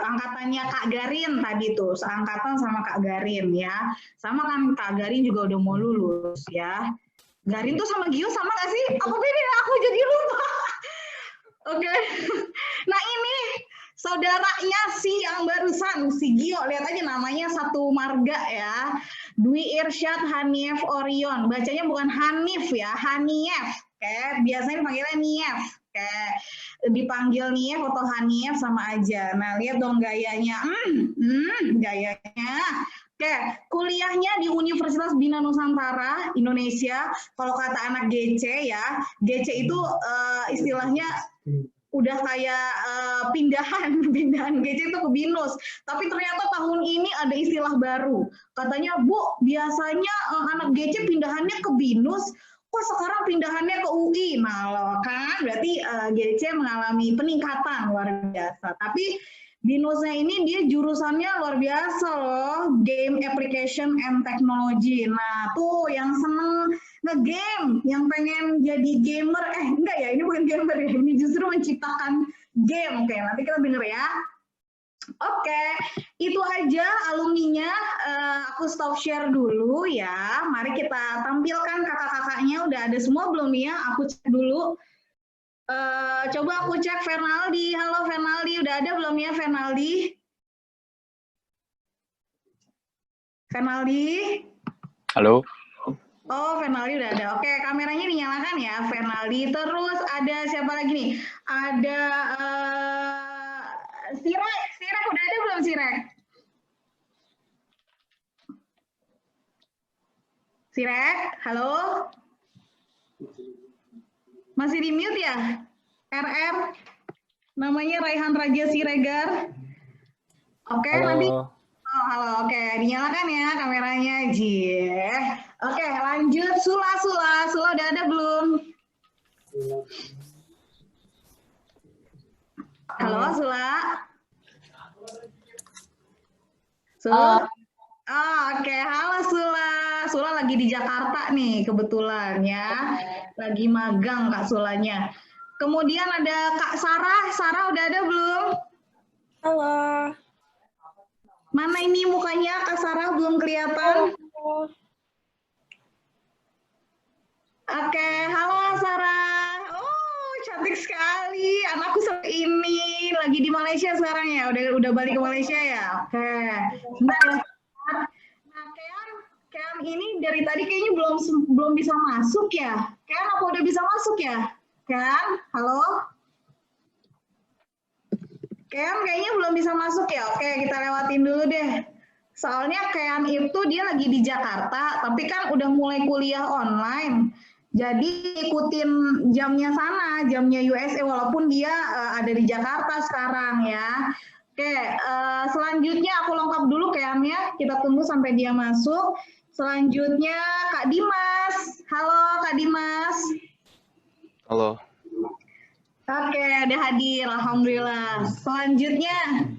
Angkatannya Kak Garin tadi tuh, seangkatan sama Kak Garin ya. Sama kan Kak Garin juga udah mau lulus ya. Garin tuh sama Gio sama gak sih? Apa beda? Aku jadi lupa. Oke. Nah ini saudaranya si yang barusan, si Gio. Lihat aja namanya satu marga ya. Dwi Irsyad Hanief Orion. Bacanya bukan Hanif ya, Hanief. Oke, biasanya dipanggilnya Nief. Oke, dipanggil Nief atau Hanief sama aja. Nah, lihat dong gayanya. Gayanya. Oke, kuliahnya di Universitas Bina Nusantara, Indonesia. Kalau kata anak GC ya, GC itu istilahnya udah kayak pindahan GC itu ke BINUS. Tapi ternyata tahun ini ada istilah baru. Katanya, Bu, biasanya anak GC pindahannya ke BINUS, kok sekarang pindahannya ke UI? Nah, loh, kan berarti GC mengalami peningkatan luar biasa. Tapi BINUSnya ini dia jurusannya luar biasa loh, Game Application and Technology. Nah, tuh yang seneng nge-game, yang pengen jadi gamer, enggak ya, ini bukan gamer ya, ini justru menciptakan game. Oke, nanti kita denger ya. Oke, itu aja alumninya. Aku stop share dulu ya. Mari kita tampilkan kakak-kakaknya. Udah ada semua belum ya? Aku cek dulu. Coba aku cek Fernaldi. Halo Fernaldi, udah ada belum ya Fernaldi? Fernaldi? Halo. Oh, Fernaldi udah ada. Oke, kameranya dinyalakan ya, Fernaldi. Terus ada siapa lagi nih? Ada Sirek udah ada belum Sirek? Sirek, halo? Masih di mute ya? RR? Namanya Raihan Raja Siregar. Oke, Halo. nanti. Oh, halo. Oke, dinyalakan ya kameranya. Jie. Oke, lanjut. Sula udah ada belum? Halo, Sula. Sula. Oh, oke. Halo, Sula. Sula lagi di Jakarta nih, kebetulan ya. Lagi magang Kak Sulanya. Kemudian ada Kak Sarah. Sarah udah ada belum? Halo. Mana ini mukanya Kak Sarah belum kelihatan? Oke, halo Sarah. asik sekali. Anakku ini lagi di Malaysia sekarang ya. Udah balik ke Malaysia ya. Oke. Bentar ya. Nah, Kean ini dari tadi kayaknya belum bisa masuk ya. Kean apa udah bisa masuk ya? Kean, halo? Kean kayaknya belum bisa masuk ya. Oke, kita lewatin dulu deh. Soalnya Kean itu dia lagi di Jakarta, tapi kan udah mulai kuliah online. Jadi ikutin jamnya sana, jamnya USA, walaupun dia ada di Jakarta sekarang ya. Oke, selanjutnya aku lengkap dulu Keannya. Kita tunggu sampai dia masuk. Selanjutnya Kak Dimas. Halo Kak Dimas. Halo. Oke, ada hadir. Alhamdulillah. Selanjutnya.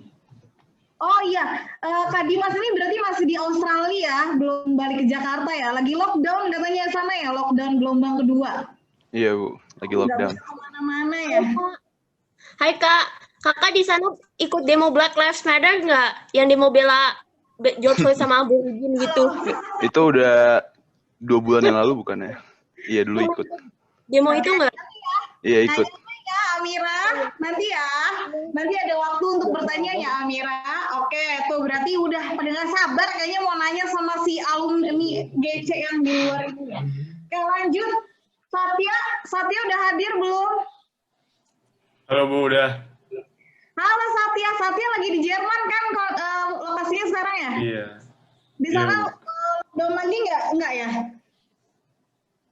Oh iya, Kak Dimas ini berarti masih di Australia, belum balik ke Jakarta ya? Lagi lockdown katanya sana ya, lockdown gelombang kedua. Iya Bu, lagi Nggak lockdown. bisa kemana-mana ya? Hai Kak, Kakak di sana ikut demo Black Lives Matter nggak? Yang demo bela George Floyd sama aborigin gitu. Itu udah 2 bulan yang lalu bukannya? Iya dulu ikut. Demo itu nggak? Iya ikut. Ya Amira, nanti ada waktu untuk bertanya ya Amira. Oke, tuh berarti udah pada nggak sabar kayaknya mau nanya sama si alumni GC yang di luar ini ya. Oke lanjut, Satya udah hadir belum? Halo Bu, udah. Halo Satya lagi di Jerman kan lokasinya sekarang ya? Iya. Di sana lockdown lagi nggak ya?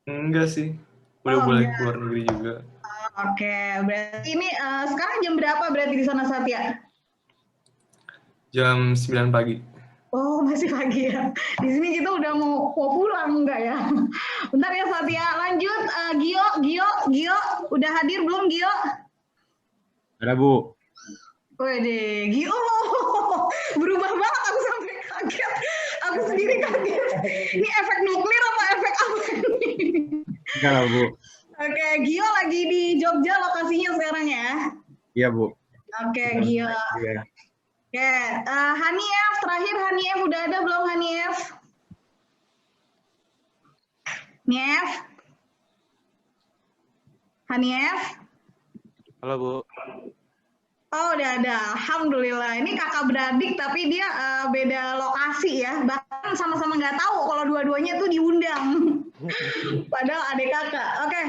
Enggak sih. Udah boleh keluar negeri juga. Oke, berarti ini sekarang jam berapa berarti di sana Satya? Jam 9 pagi. Oh, masih pagi ya. Di sini kita udah mau pulang enggak ya? Bentar ya Satya, lanjut. Gio, udah hadir belum Gio? Ada Bu. Wede, Gio, berubah banget aku sampai kaget. Aku sendiri kaget. Ini efek nuklir apa efek apa ini? Enggak lah Bu. Oke, Gio lagi di Jogja lokasinya sekarang ya? Iya Bu. Oke, Gio. Iya. Oke, Hanief, terakhir Hanief udah ada belum Hanief? Hanief? Halo Bu. Oh, udah ada. Alhamdulillah. Ini kakak beradik tapi dia beda lokasi ya. Bahkan sama-sama nggak tahu kalau dua-duanya tuh diundang. Padahal adik kakak. Oke.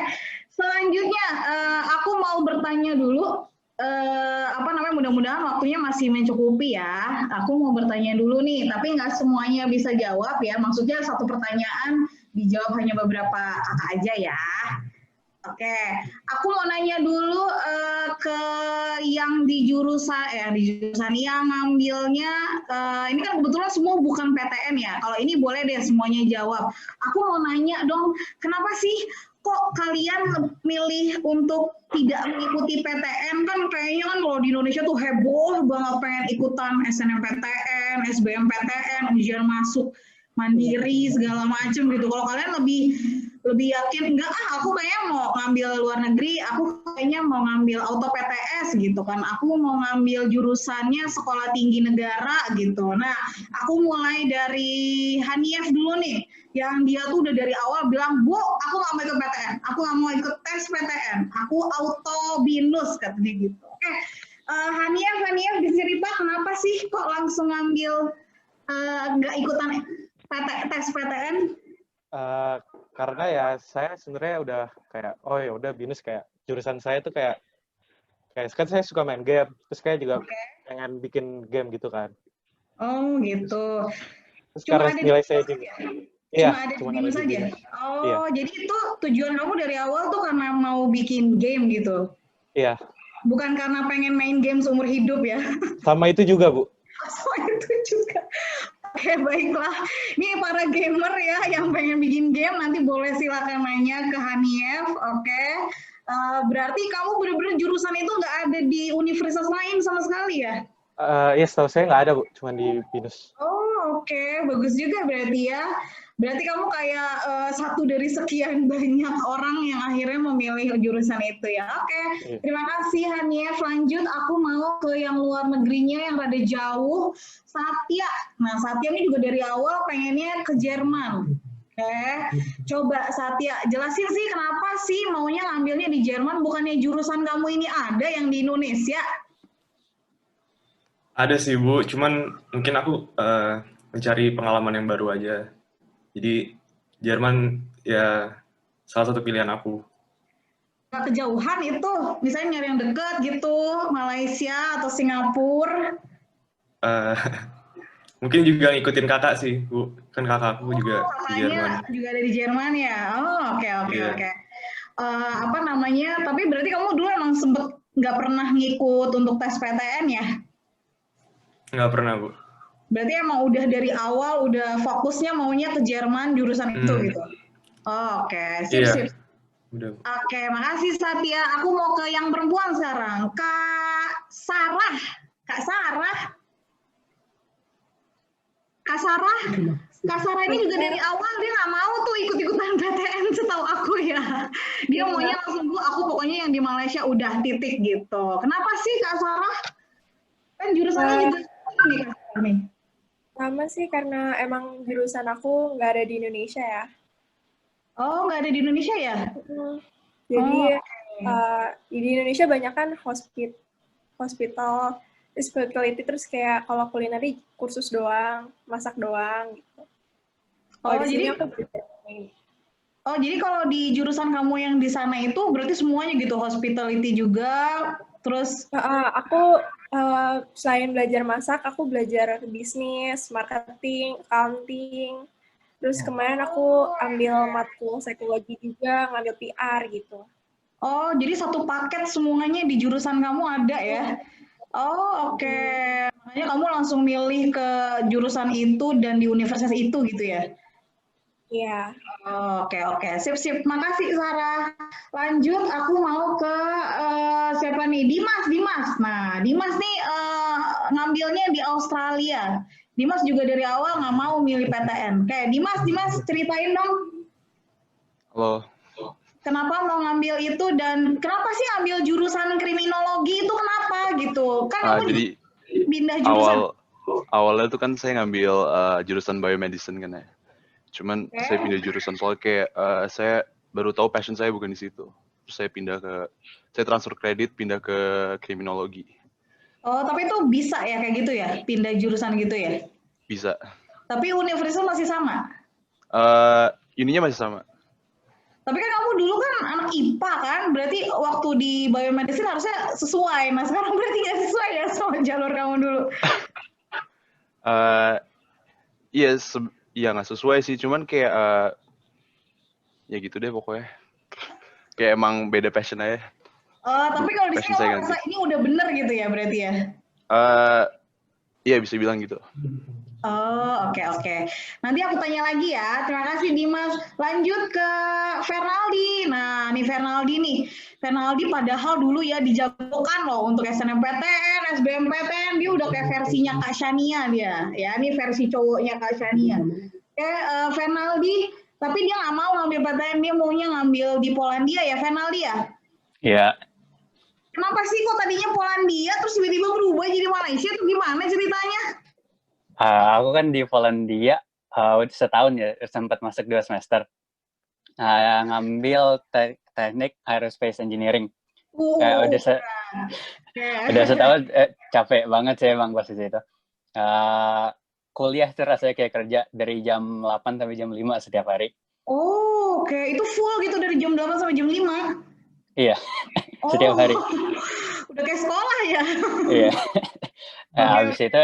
Selanjutnya aku mau bertanya dulu. Mudah-mudahan waktunya masih mencukupi ya. Aku mau bertanya dulu nih, tapi nggak semuanya bisa jawab ya. Maksudnya satu pertanyaan dijawab hanya beberapa kakak aja ya. Oke, aku mau nanya dulu ke yang di jurusan yang ngambilnya, ini kan kebetulan semua bukan PTN ya. Kalau ini boleh deh semuanya jawab. Aku mau nanya dong, kenapa sih kok kalian milih untuk tidak mengikuti PTN? Kan kayaknya kan kalau di Indonesia tuh heboh banget pengen ikutan SNMPTN, SBMPTN, ujian masuk mandiri segala macem gitu. Kalau kalian lebih yakin enggak aku kayaknya mau ngambil luar negeri, aku kayaknya mau ngambil auto PTS gitu kan, aku mau ngambil jurusannya sekolah tinggi negara gitu. Nah aku mulai dari Hanief dulu nih, yang dia tuh udah dari awal bilang, Bu aku nggak mau ikut PTN, aku nggak mau ikut tes PTN, aku auto binus katanya gitu. Oke, Hanief bisa cerita kenapa sih kok langsung ngambil nggak ikutan tes PTN? Karena ya saya sebenarnya udah kayak oh ya udah binus, kayak jurusan saya tuh kayak kan saya suka main game, terus kayak juga pengen bikin game gitu kan. Oh gitu. Terus karena nilai saya juga. Iya, cuma ada saja. Oh, iya. Jadi itu tujuan kamu dari awal tuh karena mau bikin game gitu. Iya. Bukan karena pengen main game seumur hidup ya. Sama itu juga, Bu. Sama itu juga. Oke, baiklah. Ini para gamer ya yang pengen bikin game, nanti boleh silakan nanya ke Hanief. Oke. Berarti kamu benar-benar jurusan itu nggak ada di universitas lain sama sekali ya? Ya, setahu saya nggak ada, Bu. Cuma di BINUS. Oh, oke. Bagus juga berarti ya. Berarti kamu kayak satu dari sekian banyak orang yang akhirnya memilih jurusan itu ya. Oke. Terima kasih Hanief. Lanjut, aku mau ke yang luar negerinya yang rada jauh. Satya. Nah, Satya ini juga dari awal pengennya ke Jerman. Coba Satya, jelasin sih kenapa sih maunya ngambilnya di Jerman, bukannya jurusan kamu ini ada yang di Indonesia? Ada sih Bu, cuman mungkin aku mencari pengalaman yang baru aja. Jadi Jerman ya salah satu pilihan aku. Nggak kejauhan itu, misalnya nyari yang deket gitu, Malaysia atau Singapura. Mungkin juga ngikutin kakak sih Bu, kan kakakku juga di Jerman. Juga ada di Jerman ya. Oh, oke. Iya. Apa namanya? Tapi berarti kamu dulu emang sempet nggak pernah ngikut untuk tes PTN ya? Nggak pernah Bu. Berarti emang udah dari awal udah fokusnya maunya ke Jerman jurusan itu gitu. Oh, oke. Sip. Udah. Oke, makasih Satya. Aku mau ke yang perempuan sekarang. Kak Sarah. Kak Sarah ini juga dari awal dia nggak mau tuh ikut-ikutan PTN setahu aku ya. Dia maunya langsung aku pokoknya yang di Malaysia udah titik gitu. Kenapa sih Kak Sarah? Kan jurusannya juga nih Kak Sarah nih. Sama sih karena emang jurusan aku nggak ada di Indonesia ya. Oh, nggak ada di Indonesia ya? Jadi di Indonesia banyak kan hospital, specialty, terus kayak kalau kulineri kursus doang, masak doang gitu. Jadi kalau di jurusan kamu yang di sana itu berarti semuanya gitu, hospitality juga, terus aku selain belajar masak, aku belajar bisnis, marketing, accounting. Terus kemarin aku ambil matkul psikologi juga, ngambil PR gitu. Oh, jadi satu paket semuanya di jurusan kamu ada ya? Oh, oke. Makanya kamu langsung milih ke jurusan itu dan di universitas itu gitu ya? Iya. Oke. Sip. Makasih Sarah. Lanjut, aku mau ke siapa nih? Dimas. Nah, Dimas nih ngambilnya di Australia. Dimas juga dari awal nggak mau milih PTN. Kayak Dimas ceritain dong. Halo. Kenapa mau ngambil itu dan kenapa sih ngambil jurusan kriminologi itu kenapa gitu? Kan kamu Jadi pindah jurusan. awalnya tuh kan saya ngambil jurusan biomedicine kan ya. Cuman saya pindah jurusan soalnya kayak saya baru tahu passion saya bukan di situ. Terus saya transfer kredit pindah ke kriminologi. Oh, tapi itu bisa ya kayak gitu ya, pindah jurusan gitu ya? Bisa. Tapi universitas masih sama? Ininya masih sama. Tapi kan kamu dulu kan anak IPA kan, berarti waktu di biomedicine harusnya sesuai. Nah sekarang berarti nggak sesuai ya sama jalur kamu dulu? Iya nggak sesuai sih, cuman kayak ya gitu deh pokoknya. Kayak emang beda passion aja. Tapi kalau di sini kamu merasa ini udah bener gitu ya berarti ya? Iya bisa bilang gitu. Oh, oke. Nanti aku tanya lagi ya. Terima kasih Dimas. Lanjut ke Fernaldi. Nah, nih Fernaldi padahal dulu ya dijagokan loh untuk SNMPTN, SBMPTN. Dia udah kayak versinya Kak Shania dia. Ya, ini versi cowoknya Kak Shania. Fernaldi, tapi dia nggak mau ngambil PTN. Dia maunya ngambil di Polandia ya, Fernaldi ya? Iya. Kenapa sih kok tadinya Polandia terus tiba-tiba berubah jadi Malaysia? Itu gimana ceritanya? Aku kan di Polandia setahun ya, sempat masuk 2 semester. Ngambil teknik aerospace engineering. Udah setahun capek banget sih emang pas di situ. Kuliah tuh rasanya kayak kerja dari jam 8 sampai jam 5 setiap hari. Oh, oke. Itu full gitu dari jam 8 sampai jam 5? Iya, setiap hari. Udah kayak sekolah ya? Iya. Habis itu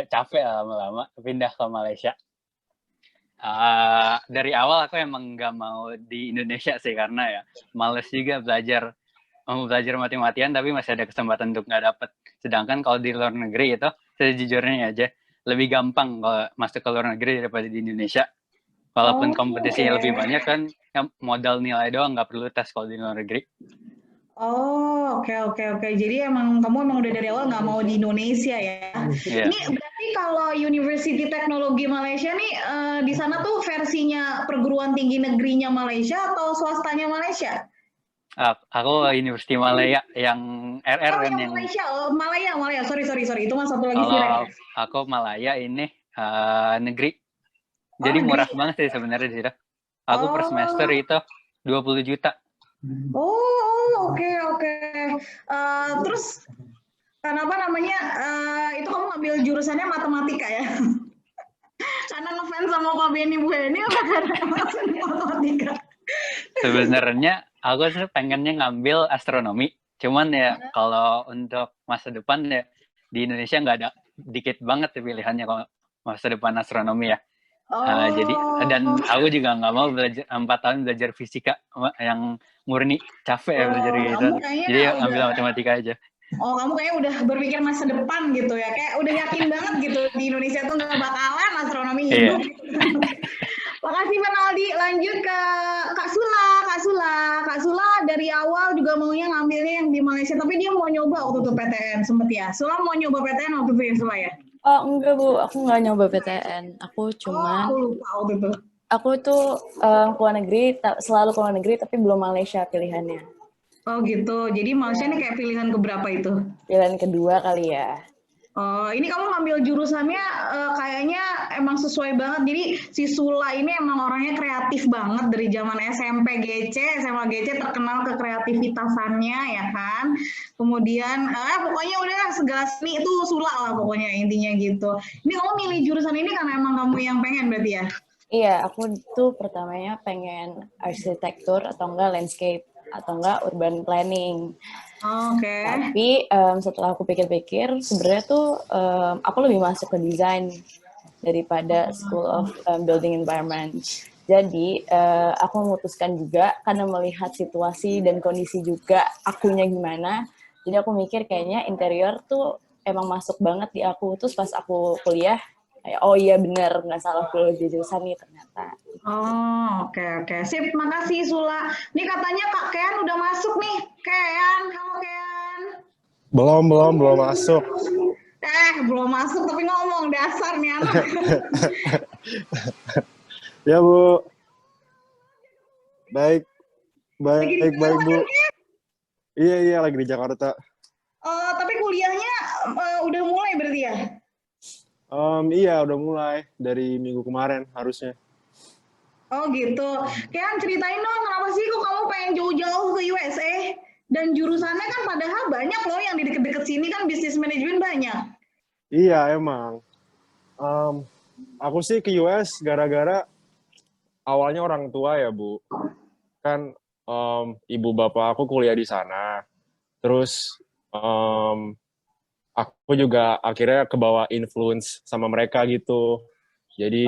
capek lama-lama pindah ke Malaysia. Dari awal aku emang nggak mau di Indonesia sih karena ya males juga mau belajar mati-matian tapi masih ada kesempatan untuk nggak dapet. Sedangkan kalau di luar negeri itu sejujurnya aja lebih gampang kalau masuk ke luar negeri daripada di Indonesia. Walaupun kompetisinya lebih banyak kan modal nilai doang, nggak perlu tes kalau di luar negeri. Oh, oke. Jadi kamu emang udah dari awal nggak mau di Indonesia ya? Yeah. Ini berarti kalau University Teknologi Malaysia nih di sana tuh versinya perguruan tinggi negerinya Malaysia atau swastanya Malaysia? Aku University Malaya yang RR kan yang Malaysia. Malaya. Sorry. Itu mas satu lagi sih. Aku Malaya ini negeri. Jadi murah banget sih sebenarnya sih. Aku per semester itu 20 juta. Oke. Terus kenapa namanya itu kamu ngambil jurusannya matematika ya? Karena ngefans sama Pak Benny Bu Heni apa karena matematika? Sebenarnya aku sih pengennya ngambil astronomi. Cuman ya kalau untuk masa depan ya di Indonesia nggak ada, dikit banget pilihannya kalau masa depan astronomi ya. Jadi dan aku juga nggak mau belajar 4 tahun belajar fisika yang murni, capek ya belajar gitu. Jadi ambil matematika aja. Kamu kayaknya udah berpikir masa depan gitu ya, kayak udah yakin banget gitu di Indonesia tuh nggak bakalan astronomi hidup. Makasih Penaldi. Lanjut ke Kak Sula. Kak Sula dari awal juga maunya ngambilnya yang di Malaysia, tapi dia mau nyoba waktu itu PTN sempet ya. Sula mau nyoba PTN waktu itu ya Sula ya? Oh enggak Bu, aku nggak nyoba PTN. Aku cuma aku lupa waktu itu. Aku tuh keluar negeri, selalu keluar negeri, tapi belum Malaysia pilihannya. Oh gitu, jadi Malaysia ini kayak pilihan keberapa itu? Pilihan kedua kali ya. Oh, ini kamu ngambil jurusannya kayaknya emang sesuai banget. Jadi si Sula ini emang orangnya kreatif banget dari zaman SMP GC, SMA GC terkenal kekreativitasannya ya kan. Kemudian pokoknya udah segala seni itu Sula lah pokoknya intinya gitu. Ini kamu milih jurusan ini karena emang kamu yang pengen berarti ya? Iya, aku tuh pertamanya pengen arsitektur atau enggak landscape atau enggak urban planning. Oke. Tapi setelah aku pikir-pikir, sebenarnya tuh aku lebih masuk ke desain daripada School of Building Environment. Jadi aku memutuskan juga karena melihat situasi dan kondisi juga akunya gimana. Jadi aku mikir kayaknya interior tuh emang masuk banget di aku. Terus pas aku kuliah, oh iya bener, nggak salah kuliah di jurusan nih ternyata. Oke. Sip, makasih Sula. Nih katanya Kak Kean udah masuk nih. Kean, halo Kean. Belum masuk. Belum masuk tapi ngomong dasar nih anak. Ya Bu. Baik Bu. Iya lagi di Jakarta. Tapi kuliahnya udah mulai berarti ya? Iya udah mulai dari minggu kemarin harusnya. Oh gitu. Kean ceritain dong kenapa sih kok kamu pengen jauh-jauh ke USA? Dan jurusannya kan padahal banyak loh yang di deket-deket sini kan bisnis manajemen banyak. Iya emang. Aku sih ke US gara-gara awalnya orang tua ya Bu. Kan ibu bapak aku kuliah di sana. Terus aku juga akhirnya kebawa influence sama mereka gitu. Jadi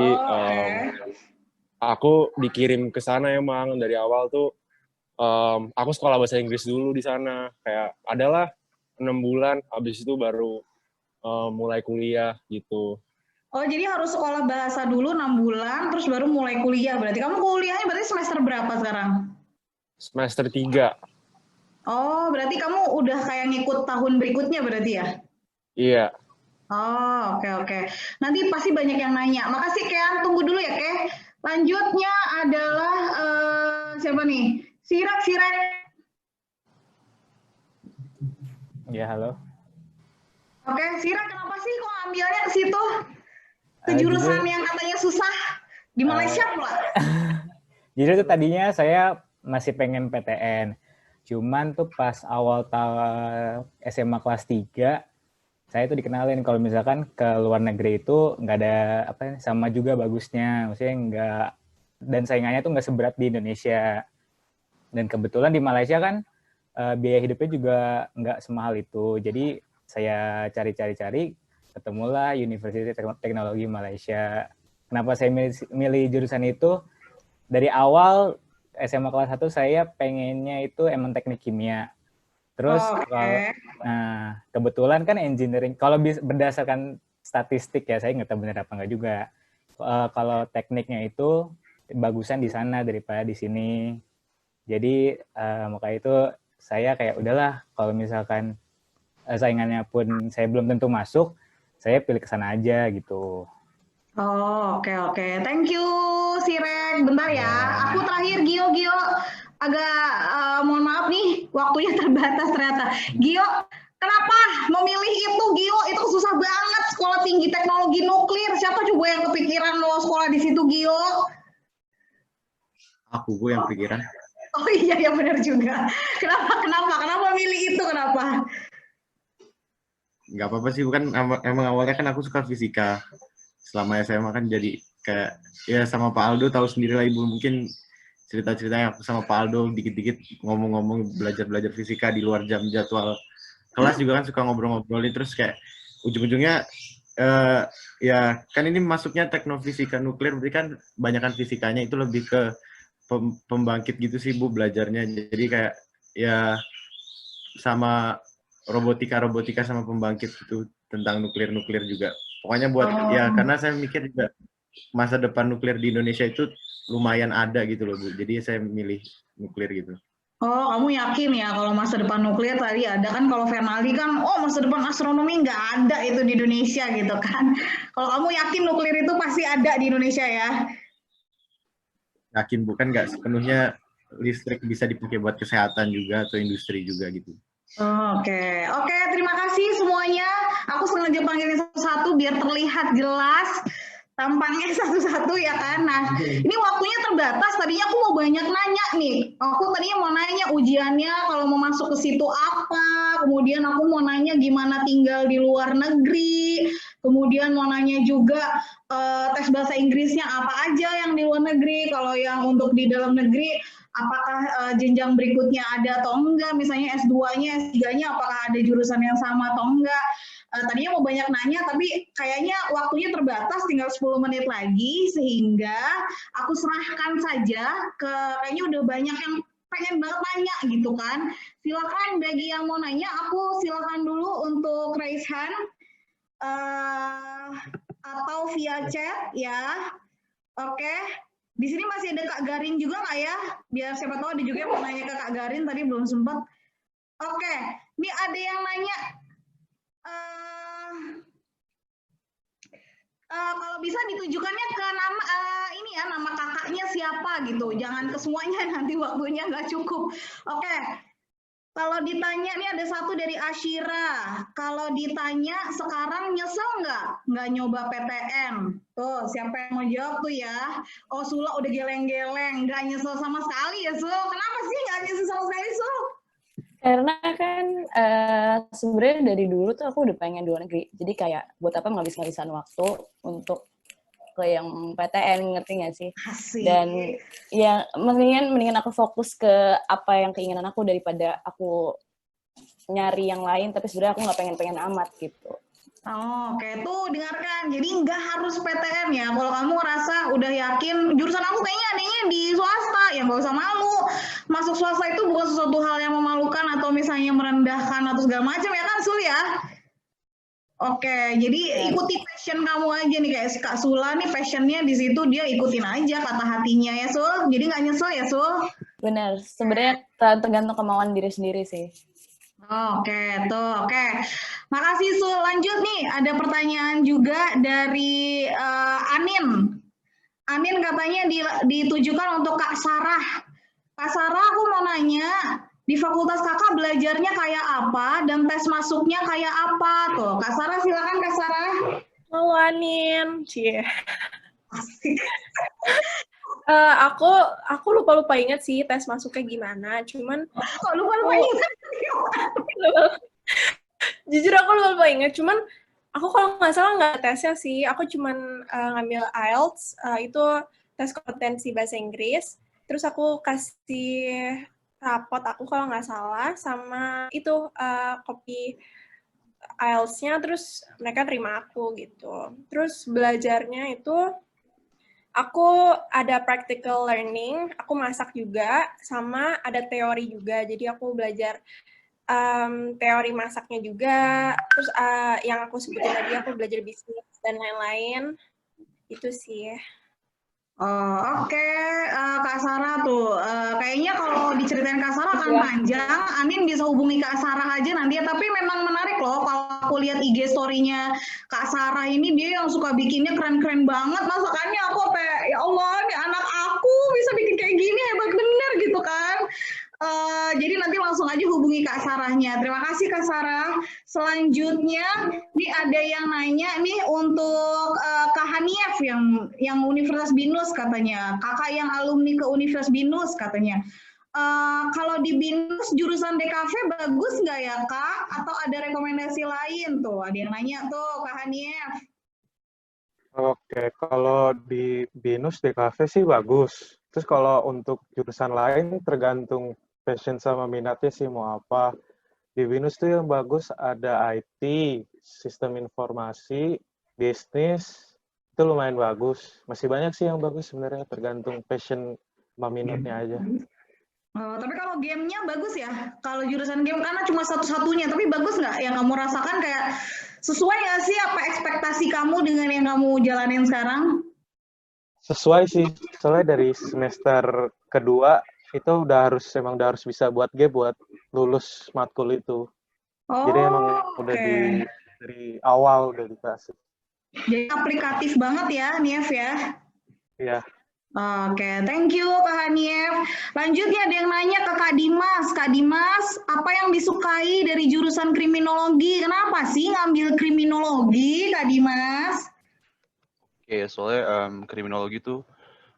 aku dikirim ke sana emang dari awal tuh. Aku sekolah bahasa Inggris dulu di sana. Kayak adalah 6 bulan, habis itu baru mulai kuliah gitu. Oh jadi harus sekolah bahasa dulu 6 bulan, terus baru mulai kuliah. Berarti kamu kuliahnya berarti semester berapa sekarang? Semester 3. Oh berarti kamu udah kayak ngikut tahun berikutnya berarti ya? Iya. Oh, oke. Nanti pasti banyak yang nanya. Makasih Kean, tunggu dulu ya Ke. Lanjutnya adalah siapa nih? Sirak. Ya, halo. Oke, Sirak kenapa sih kok ambilnya ke situ? Ke jurusan yang katanya susah di Malaysia pula. Jadi itu tadinya saya masih pengen PTN. Cuman tuh pas awal SMA kelas 3 saya tuh dikenalin kalau misalkan ke luar negeri itu nggak ada sama juga bagusnya, maksudnya nggak, dan saingannya tuh nggak seberat di Indonesia. Dan kebetulan di Malaysia kan biaya hidupnya juga nggak semahal itu. Jadi saya cari, ketemulah Universitas Teknologi Malaysia. Kenapa saya milih jurusan itu? Dari awal SMA kelas 1 saya pengennya itu emang teknik kimia. Terus kebetulan kan engineering, kalau berdasarkan statistik ya, saya nggak tahu benar apa nggak juga. Kalau tekniknya itu bagusan di sana daripada di sini. Jadi maka itu saya kayak udahlah, kalau misalkan saingannya pun saya belum tentu masuk, saya pilih ke sana aja gitu. Oh, oke. Thank you, Sirek. Bentar ya. Aku terakhir Gio. Agak mohon maaf nih, waktunya terbatas ternyata. Gio, kenapa memilih itu, Gio? Itu susah banget, sekolah tinggi teknologi nuklir. Siapa coba yang kepikiran lo sekolah di situ, Gio? Aku Bu yang pikiran. Oh iya, ya benar juga. Kenapa milih itu, kenapa? Nggak apa-apa sih, bukan emang awalnya kan aku suka fisika. Selama SMA kan jadi kayak, ya sama Pak Aldo tahu sendiri lah Ibu, mungkin cerita-ceritanya aku sama Pak Aldo dikit-dikit ngomong-ngomong belajar-belajar fisika di luar jam jadwal kelas juga kan suka ngobrol-ngobrolin, terus kayak ujung-ujungnya ya kan ini masuknya teknofisika nuklir, berarti kan banyakan fisikanya itu lebih ke pembangkit gitu sih Bu belajarnya, jadi kayak ya sama robotika sama pembangkit itu tentang nuklir juga. Pokoknya buat ya karena saya mikir juga masa depan nuklir di Indonesia itu lumayan ada gitu loh Bu. Jadi saya milih nuklir gitu. Oh, kamu yakin ya kalau masa depan nuklir tadi ada kan, kalau Fernaldi kan, oh masa depan astronomi nggak ada itu di Indonesia gitu kan. Kalau kamu yakin nuklir itu pasti ada di Indonesia ya? Yakin bukan nggak sepenuhnya listrik bisa dipakai buat kesehatan juga atau industri juga gitu. Oke, terima kasih semuanya. Aku sengaja panggilin satu-satu biar terlihat jelas tampangnya satu-satu ya kan. Nah, ini waktunya terbatas. Tadinya aku mau banyak nanya nih. Aku tadinya mau nanya ujiannya kalau mau masuk ke situ apa. Kemudian aku mau nanya gimana tinggal di luar negeri. Kemudian mau nanya juga tes bahasa Inggrisnya apa aja yang di luar negeri. Kalau yang untuk di dalam negeri, apakah jenjang berikutnya ada atau enggak. Misalnya S2-nya, S3-nya apakah ada jurusan yang sama atau enggak. Tadinya mau banyak nanya, tapi kayaknya waktunya terbatas, tinggal 10 menit lagi, sehingga aku serahkan saja ke, kayaknya udah banyak yang pengen banget nanya gitu kan. Silakan bagi yang mau nanya, aku silakan dulu untuk raise hand, atau via chat ya. Oke. Di sini masih ada Kak Garin juga nggak ya? Biar siapa tahu ada juga yang mau nanya ke Kak Garin, tadi belum sempat. Oke, ini ada yang nanya, kalau bisa ditujukannya ke nama ini ya, nama kakaknya siapa gitu, jangan ke semuanya nanti waktunya nggak cukup. Oke, kalau ditanya nih ada satu dari Ashira, kalau ditanya sekarang nyesel nggak nyoba PTN? Tuh siapa yang mau jawab tuh ya? Oh Sula udah geleng-geleng, nggak nyesel sama sekali ya Sul? Kenapa sih nggak nyesel sama sekali Sul? Karena kan sebenarnya dari dulu tuh aku udah pengen di luar negeri. Jadi kayak buat apa ngabis-ngabisan waktu untuk ke yang PTN, ngerti nggak sih? Asik. Dan ya mendingan aku fokus ke apa yang keinginan aku daripada aku nyari yang lain tapi sebenarnya aku nggak pengen amat gitu. Oke, tuh dengarkan. Jadi nggak harus PTN ya. Kalau kamu ngerasa udah yakin jurusan aku kayaknya adanya di swasta, ya nggak usah malu. Masuk swasta itu bukan sesuatu hal yang memalukan atau misalnya merendahkan atau segala macam ya kan Sul ya. Oke, jadi ikuti passion kamu aja nih, kayak Kak Sula nih passionnya di situ, dia ikutin aja kata hatinya ya Sul. Jadi nggak nyesel ya Sul. Benar, sebenarnya tergantung kemauan diri sendiri sih. Oke, tuh, oke. Makasih Sul. Lanjut nih, ada pertanyaan juga dari Anin. Anin katanya ditujukan untuk Kak Sarah. Kak Sarah, aku mau nanya, di fakultas kakak belajarnya kayak apa dan tes masuknya kayak apa tuh? Kak Sarah, silakan Kak Sarah. Halo Anin. Cie. Asik. Aku lupa ingat sih tes masuknya gimana, cuman kok lupa ingat? Jujur aku lupa ingat, cuman aku kalau nggak salah nggak tesnya sih, aku cuman ngambil IELTS, itu tes kompetensi bahasa Inggris, terus aku kasih rapot aku kalau nggak salah, sama itu kopi IELTS-nya, terus mereka terima aku gitu. Terus belajarnya itu aku ada practical learning, aku masak juga, sama ada teori juga. Jadi aku belajar teori masaknya juga, terus yang aku sebutin tadi aku belajar bisnis dan lain-lain. Itu sih. Oke, Kak Sarah tuh, kayaknya kalau diceritain Kak Sarah akan panjang. Anin bisa hubungi Kak Sarah aja nanti ya. Tapi memang menarik loh kalau aku lihat IG story-nya Kak Sarah ini, dia yang suka bikinnya keren-keren banget. Masakannya aku ya Allah, nih anak aku bisa bikin kayak gini, hebat bener gitu kan. Jadi nanti langsung aja hubungi Kak Sarahnya. Terima kasih Kak Sarah. Selanjutnya, nih ada yang nanya nih untuk Kak Hanief yang Universitas BINUS katanya. Kakak yang alumni ke Universitas BINUS katanya. Kalau di BINUS jurusan DKV bagus nggak ya Kak? Atau ada rekomendasi lain tuh? Ada yang nanya tuh Kak Hanief. Oke, kalau di BINUS DKV sih bagus. Terus kalau untuk jurusan lain tergantung passion sama minatnya sih mau apa. Di BINUS tuh yang bagus ada IT, sistem informasi, bisnis, itu lumayan bagus. Masih banyak sih yang bagus sebenarnya, tergantung passion sama minatnya aja. Tapi kalau gamenya bagus ya? Kalau jurusan game karena cuma satu-satunya, tapi bagus nggak yang kamu rasakan kayak sesuai nggak sih apa ekspektasi kamu dengan yang kamu jalanin sekarang? Sesuai sih, soalnya dari semester kedua itu emang udah harus bisa buat game buat lulus matkul itu. Jadi emang udah dari awal udah dikasih. Jadi aplikatif banget ya, Nief ya? Iya. Oke, thank you Kak Hanief. Lanjutnya ada yang nanya ke Kak Dimas. Kak Dimas, apa yang disukai dari jurusan kriminologi? Kenapa sih ngambil kriminologi, Kak Dimas? Oke, soalnya kriminologi tuh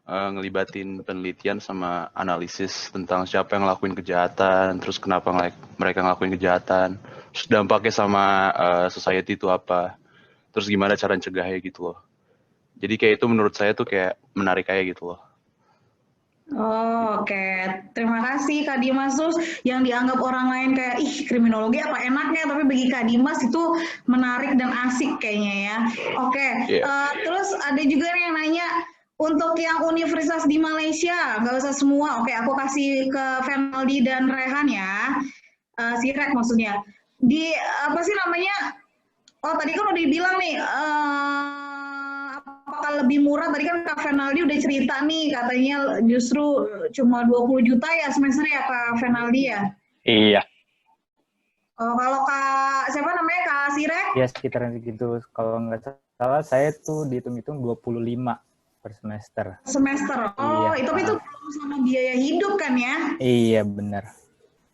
ngelibatin penelitian sama analisis tentang siapa yang ngelakuin kejahatan, terus kenapa mereka ngelakuin kejahatan, terus dampaknya sama society itu apa, terus gimana cara mencegahnya gitu loh. Jadi kayak itu menurut saya tuh kayak menarik kayak gitu loh. Oke. Terima kasih Kak Dimas. Terus yang dianggap orang lain kayak, ih kriminologi apa enaknya, tapi bagi Kak Dimas itu menarik dan asik kayaknya ya. Oke. Terus ada juga yang nanya, untuk yang universitas di Malaysia, nggak usah semua. Oke, aku kasih ke Fenaldi dan Rehan ya. Sirek maksudnya. Di apa sih namanya? Oh tadi kan udah dibilang nih, apakah lebih murah? Tadi kan Kak Fenaldi udah cerita nih, katanya justru cuma 20 juta ya semester ya Kak Fenaldi ya? Iya. Kalau Kak, siapa namanya, Kak Sirek? Ya sekitaran segitu. Kalau nggak salah saya tuh dihitung-hitung 25 per semester. Semester? Oh, iya. itu belum sama biaya hidup kan ya? Iya, benar.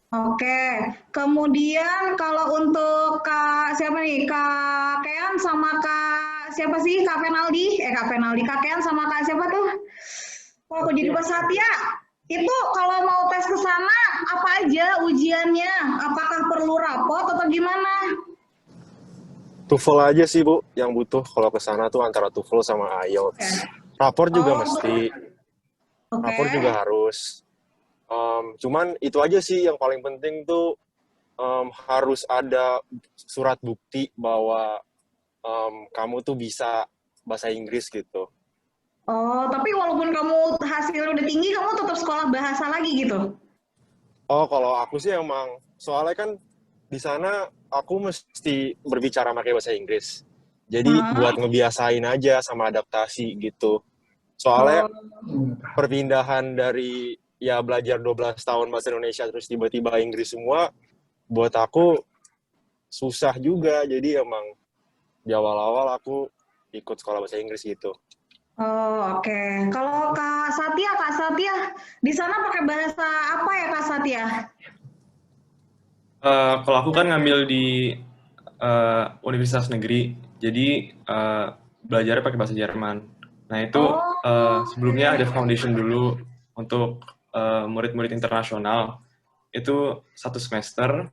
Oke, kemudian kalau untuk Kak siapa nih? Kak Kean sama Kak siapa sih? Kak Fenaldi? Kak Fenaldi, Kak Kean sama Kak siapa tuh? Oh, aku jadi lupa Satya. Itu kalau mau tes ke sana apa aja ujiannya? Apakah perlu rapot atau gimana? TOEFL aja sih Bu, yang butuh kalau ke sana tuh antara TOEFL sama IELTS. Rapor juga mesti. Rapor juga harus. Cuman itu aja sih yang paling penting tuh harus ada surat bukti bahwa kamu tuh bisa bahasa Inggris gitu. Oh, tapi walaupun kamu hasilnya udah tinggi, kamu tetap sekolah bahasa lagi gitu? Oh, kalau aku sih emang, soalnya kan di sana aku mesti berbicara pakai bahasa Inggris. Jadi buat ngebiasain aja sama adaptasi gitu. Soalnya perpindahan dari ya belajar 12 tahun bahasa Indonesia terus tiba-tiba Inggris semua, buat aku susah juga. Jadi emang di awal-awal aku ikut sekolah bahasa Inggris gitu. Oh, oke. Kalau Kak Satya, di sana pakai bahasa apa ya Kak Satya? Kalau aku kan ngambil di universitas negeri, jadi belajarnya pakai bahasa Jerman. Nah itu sebelumnya ada foundation dulu untuk murid-murid internasional. Itu 2 semester,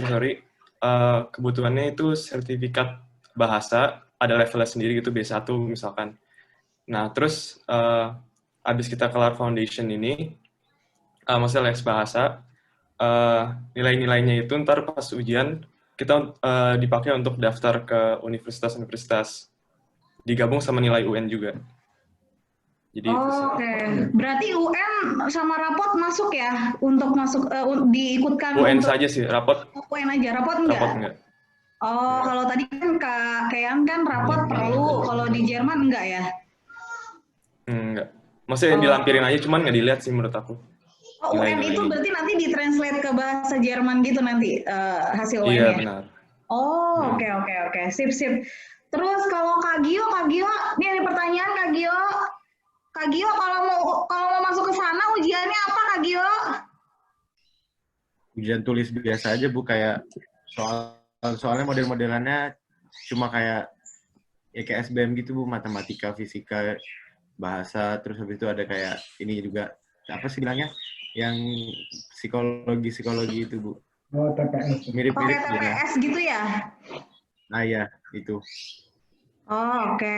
sorry. Kebutuhannya itu sertifikat bahasa, ada levelnya sendiri gitu, B1 misalkan. Nah terus abis kita kelar foundation ini, maksudnya les bahasa, nilai-nilainya itu ntar pas ujian kita dipakai untuk daftar ke universitas-universitas, digabung sama nilai UN juga. Jadi Oke. Berarti UN sama rapot masuk ya untuk masuk diikutkan? UN untuk... saja sih, rapot. UN aja, rapot enggak? Rapot enggak. Oh, kalau tadi kan Kak Kean kan rapot perlu, kalau di Jerman enggak ya? Enggak. Maksudnya dilampirin aja, cuman nggak dilihat sih menurut aku. Oh, UN itu berarti nanti ditranslate ke bahasa Jerman gitu nanti hasil UN-nya? Iya, benar. Oh, oke. Sip. Terus kalau Kak Gio, ini ada pertanyaan Kak Gio. Kak Gio, kalau mau masuk ke sana ujiannya apa Kak Gio? ujian tulis biasa aja Bu, kayak soalnya model-modelannya cuma kayak ya kayak SBM gitu Bu, matematika, fisika, bahasa, terus habis itu ada kayak ini juga apa sih bilangnya yang psikologi itu Bu. Oh, TPS. Mirip-mirip Pakai TPS gitu ya? Nah ya itu. Oh, oke.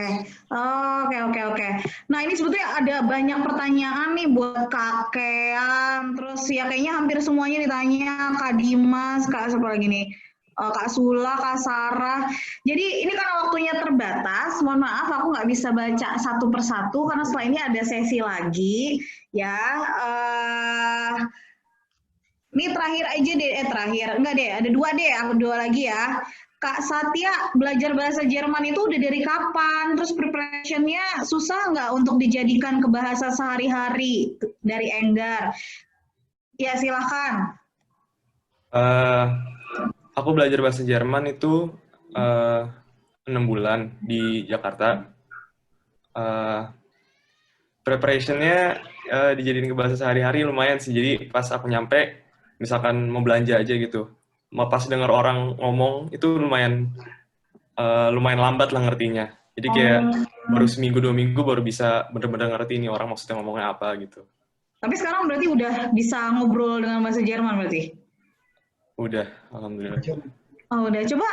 Oke. Nah, ini sebetulnya ada banyak pertanyaan nih buat Kak Kean, terus ya kayaknya hampir semuanya ditanya, Kak Dimas, Kak siapa lagi nih? Kak Sula, Kak Sarah. Jadi ini karena waktunya terbatas, mohon maaf aku nggak bisa baca satu persatu karena setelah ini ada sesi lagi, ya. Ini terakhir aja deh, enggak deh, ada dua lagi ya. Kak Satya, belajar bahasa Jerman itu udah dari kapan? Terus preparation-nya susah nggak untuk dijadikan ke bahasa sehari-hari dari Enggar? Ya, silahkan. Aku belajar bahasa Jerman itu 6 bulan di Jakarta. Preparation-nya dijadiin ke bahasa sehari-hari lumayan sih. Jadi pas aku nyampe, misalkan mau belanja aja gitu, pas dengar orang ngomong itu lumayan lambat lah ngertinya. Jadi kayak baru seminggu 2 minggu baru bisa bener-bener ngerti ini orang maksudnya ngomongnya apa gitu. Tapi sekarang berarti udah bisa ngobrol dengan bahasa Jerman berarti? Udah, alhamdulillah. Oh, udah. Coba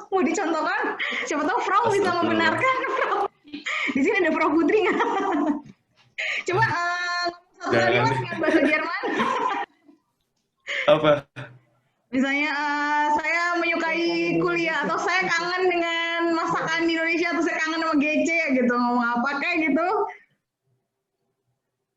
mau dicontohkan? Siapa tahu Frau bisa membenarkan. Di sini ada Frau Putri nggak? Coba satu kalimat dengan bahasa Jerman. Apa? Misalnya saya menyukai kuliah atau saya kangen dengan masakan di Indonesia atau saya kangen sama GC gitu, ngomong apa kayak gitu.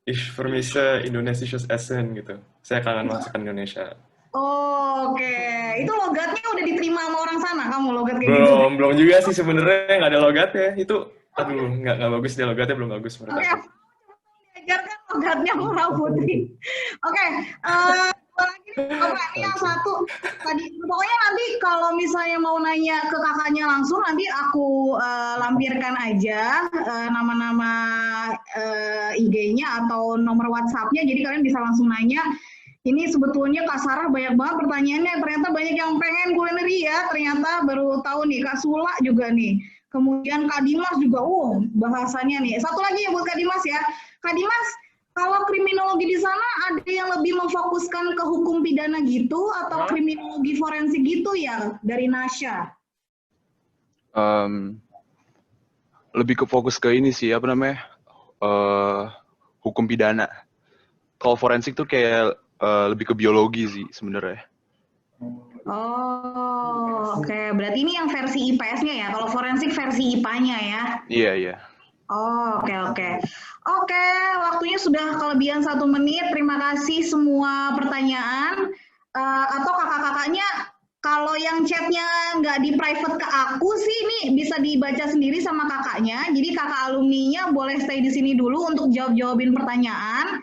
Ich vermisse indonesisches Essen gitu. Saya kangen masakan Indonesia. Oh, oke. Itu logatnya udah diterima sama orang sana, kamu logat kayak gitu? Belum juga sih sebenarnya, nggak ada logatnya. Itu aduh nggak bagus dia logatnya, belum bagus menurut aku. Oke, diajarkan logatnya Frau Putri. Oke, lagi ini yang satu tadi, pokoknya nanti kalau misalnya mau nanya ke kakaknya langsung nanti aku lampirkan aja nama-nama IG-nya atau nomor WhatsApp-nya, jadi kalian bisa langsung nanya. Ini sebetulnya Kak Sarah banyak banget pertanyaannya, ternyata banyak yang pengen kulineri ya, ternyata baru tahu nih. Kak Sula juga nih, kemudian Kak Dimas juga, bahasanya nih. Satu lagi ya buat Kak Dimas ya, Kak Dimas, kalau kriminologi di sana ada yang lebih memfokuskan ke hukum pidana gitu atau kriminologi forensik gitu ya dari Nasya? Lebih ke fokus ke ini sih, apa namanya, hukum pidana. Kalau forensik tuh kayak lebih ke biologi sih sebenarnya. Oh, oke. Berarti ini yang versi IPS-nya ya, kalau forensik versi IPA-nya ya? Iya. Oh, oke. Oke, waktunya sudah kelebihan 1 menit. Terima kasih semua pertanyaan. Atau kakak-kakaknya, kalau yang chatnya nggak di private ke aku sih, ini bisa dibaca sendiri sama kakaknya. Jadi kakak alumninya boleh stay di sini dulu untuk jawabin pertanyaan.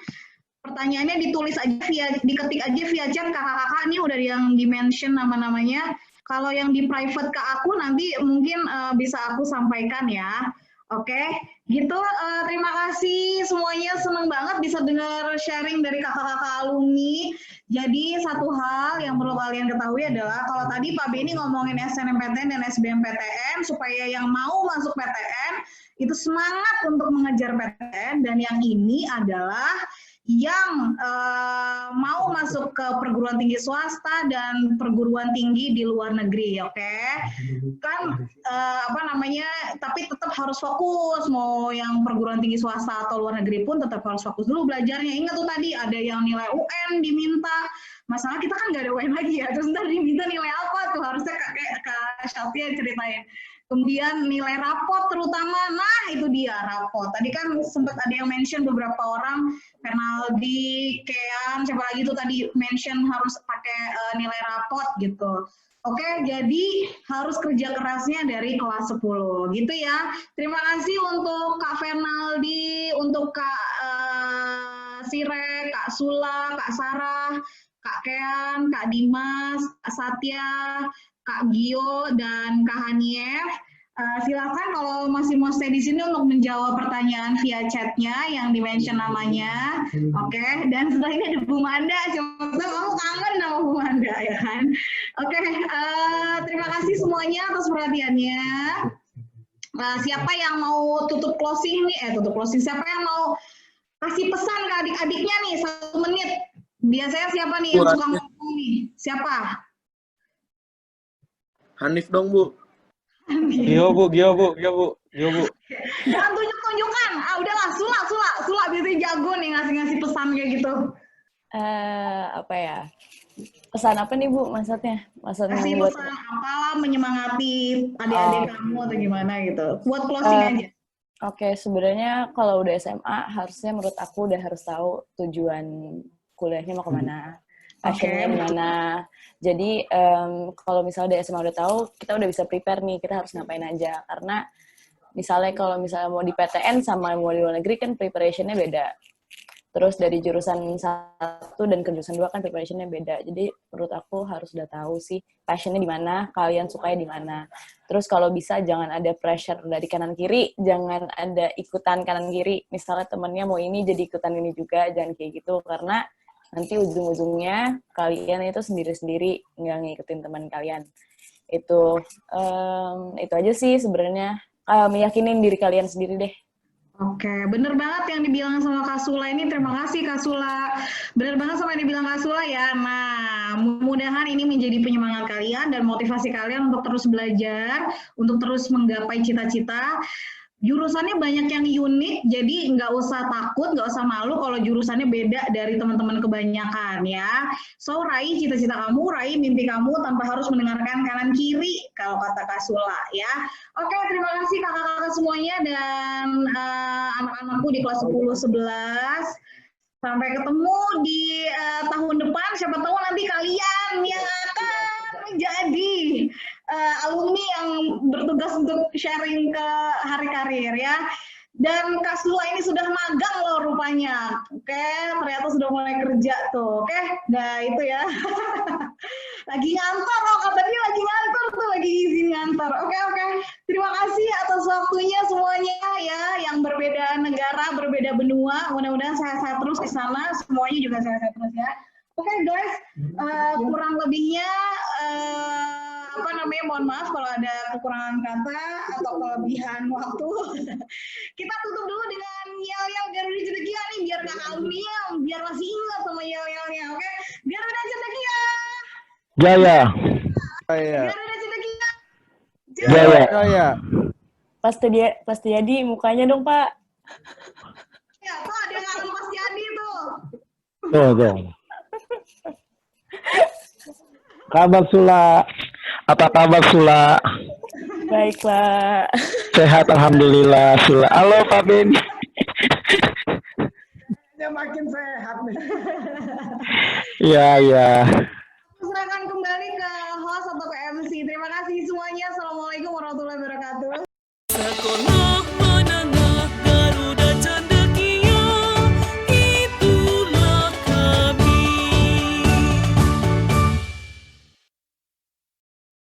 Pertanyaannya ditulis aja diketik aja via chat kakak-kakak, ini udah yang di-mention nama-namanya. Kalau yang di private ke aku nanti mungkin bisa aku sampaikan ya. Oke, gitu. Terima kasih semuanya, seneng banget bisa dengar sharing dari kakak-kakak alumni. Jadi satu hal yang perlu kalian ketahui adalah kalau tadi Pak Beni ngomongin SNMPTN dan SBMPTN supaya yang mau masuk PTN itu semangat untuk mengejar PTN, dan yang ini adalah yang mau masuk ke perguruan tinggi swasta dan perguruan tinggi di luar negeri, oke? Kan tapi tetap harus fokus, mau yang perguruan tinggi swasta atau luar negeri pun tetap harus fokus dulu belajarnya. Ingat tuh tadi ada yang nilai UN diminta, masalah kita kan nggak ada UN lagi ya, terus ntar diminta nilai apa tuh, harusnya Kak Syafia ceritain. Kemudian nilai rapot terutama, nah itu dia rapot. Tadi kan sempat ada yang mention beberapa orang, Penaldi, Kean, siapa lagi tuh tadi mention harus pakai nilai rapot gitu. Oke, jadi harus kerja kerasnya dari kelas 10 gitu ya. Terima kasih untuk Kak Fernaldi, untuk Kak Sirek, Kak Sula, Kak Sarah, Kak Kean, Kak Dimas, Kak Satya, Kak Gio, dan Kak Hanief. Silakan kalau masih mau stay di sini untuk menjawab pertanyaan via chatnya yang di-mention namanya. Oke, dan setelah ini ada Bu Manda. Siapa tahu kamu kangen sama Bu Manda ya kan? Oke, terima kasih semuanya atas perhatiannya. Siapa yang mau tutup closing nih? Tutup closing. Siapa yang mau kasih pesan ke adik-adiknya nih 1 menit? Biasanya siapa nih yang suka ngomong nih? Siapa? Hanif dong, Bu. Gio bu. Jangan tunjuk-tunjukkan. Udahlah, Sula biasanya jago nih ngasih pesan kayak gitu. Apa ya? Pesan apa nih Bu maksudnya? Kasih pesan apalah menyemangati adik-adik kamu atau gimana gitu. Buat closing aja. Oke, sebenarnya kalau udah SMA harusnya menurut aku udah harus tahu tujuan kuliahnya mau kemana, passionnya gimana. Jadi kalau misalnya di SMA udah tahu, kita udah bisa prepare nih, kita harus ngapain aja. Karena misalnya kalau misalnya mau di PTN sama mau di luar negeri kan preparationnya beda. Terus dari jurusan 1 dan ke jurusan 2 kan preparationnya beda. Jadi menurut aku harus udah tahu sih passionnya di mana, kalian sukanya di mana. Terus kalau bisa jangan ada pressure dari kanan kiri, jangan ada ikutan kanan kiri. Misalnya temennya mau ini jadi ikutan ini juga, jangan kayak gitu. Karena nanti ujung-ujungnya kalian itu sendiri-sendiri nggak ngikutin teman kalian. Itu aja sih sebenarnya. Meyakinin diri kalian sendiri deh. Oke, bener banget yang dibilang sama Kak Sula ini. Terima kasih Kak Sula. Bener banget sama yang dibilang Kak Sula ya. Nah, mudah-mudahan ini menjadi penyemangat kalian dan motivasi kalian untuk terus belajar, untuk terus menggapai cita-cita. Jurusannya banyak yang unik, jadi nggak usah takut, nggak usah malu kalau jurusannya beda dari teman-teman kebanyakan ya. So, raih cita-cita kamu, raih mimpi kamu tanpa harus mendengarkan kanan kiri, kalau kata Kak Sula ya. Oke, terima kasih kakak-kakak semuanya dan anak-anakku di kelas 10-11. Sampai ketemu di tahun depan, siapa tahu nanti kalian yang akan menjadi alumni yang bertugas untuk sharing ke hari karir ya. Dan Kak Sula ini sudah magang loh rupanya. Oke, ternyata sudah mulai kerja tuh. Oke, nah itu ya. Lagi ngantor loh, katanya lagi ngantor tuh, lagi izin ngantor. Oke. Terima kasih atas waktunya semuanya ya, yang berbeda negara, berbeda benua. Mudah-mudahan sehat-sehat terus di sana, semuanya juga sehat-sehat terus ya. Oke guys, kurang lebihnya mohon maaf kalau ada kekurangan kata atau kelebihan waktu. Kita tutup dulu dengan yel-yel Garuda Cendekia nih, biar nggak alumni, biar masih ingat sama yel-yelnya. Oke, Garuda Cendekia. Jaya. Garuda Cendekia. Jaya. Pasti jadi mukanya dong Pak. Ya, tuh ada yang Mas Jadi tuh. Tuh. Kabar Sula. Apa kabar Sula? Baik Pak. Sehat alhamdulillah Sula. Halo Pak Ben. Ya makin sehat nih. Iya. Serahkan kembali ke host atau ke MC. Terima kasih semuanya. Assalamualaikum warahmatullahi wabarakatuh.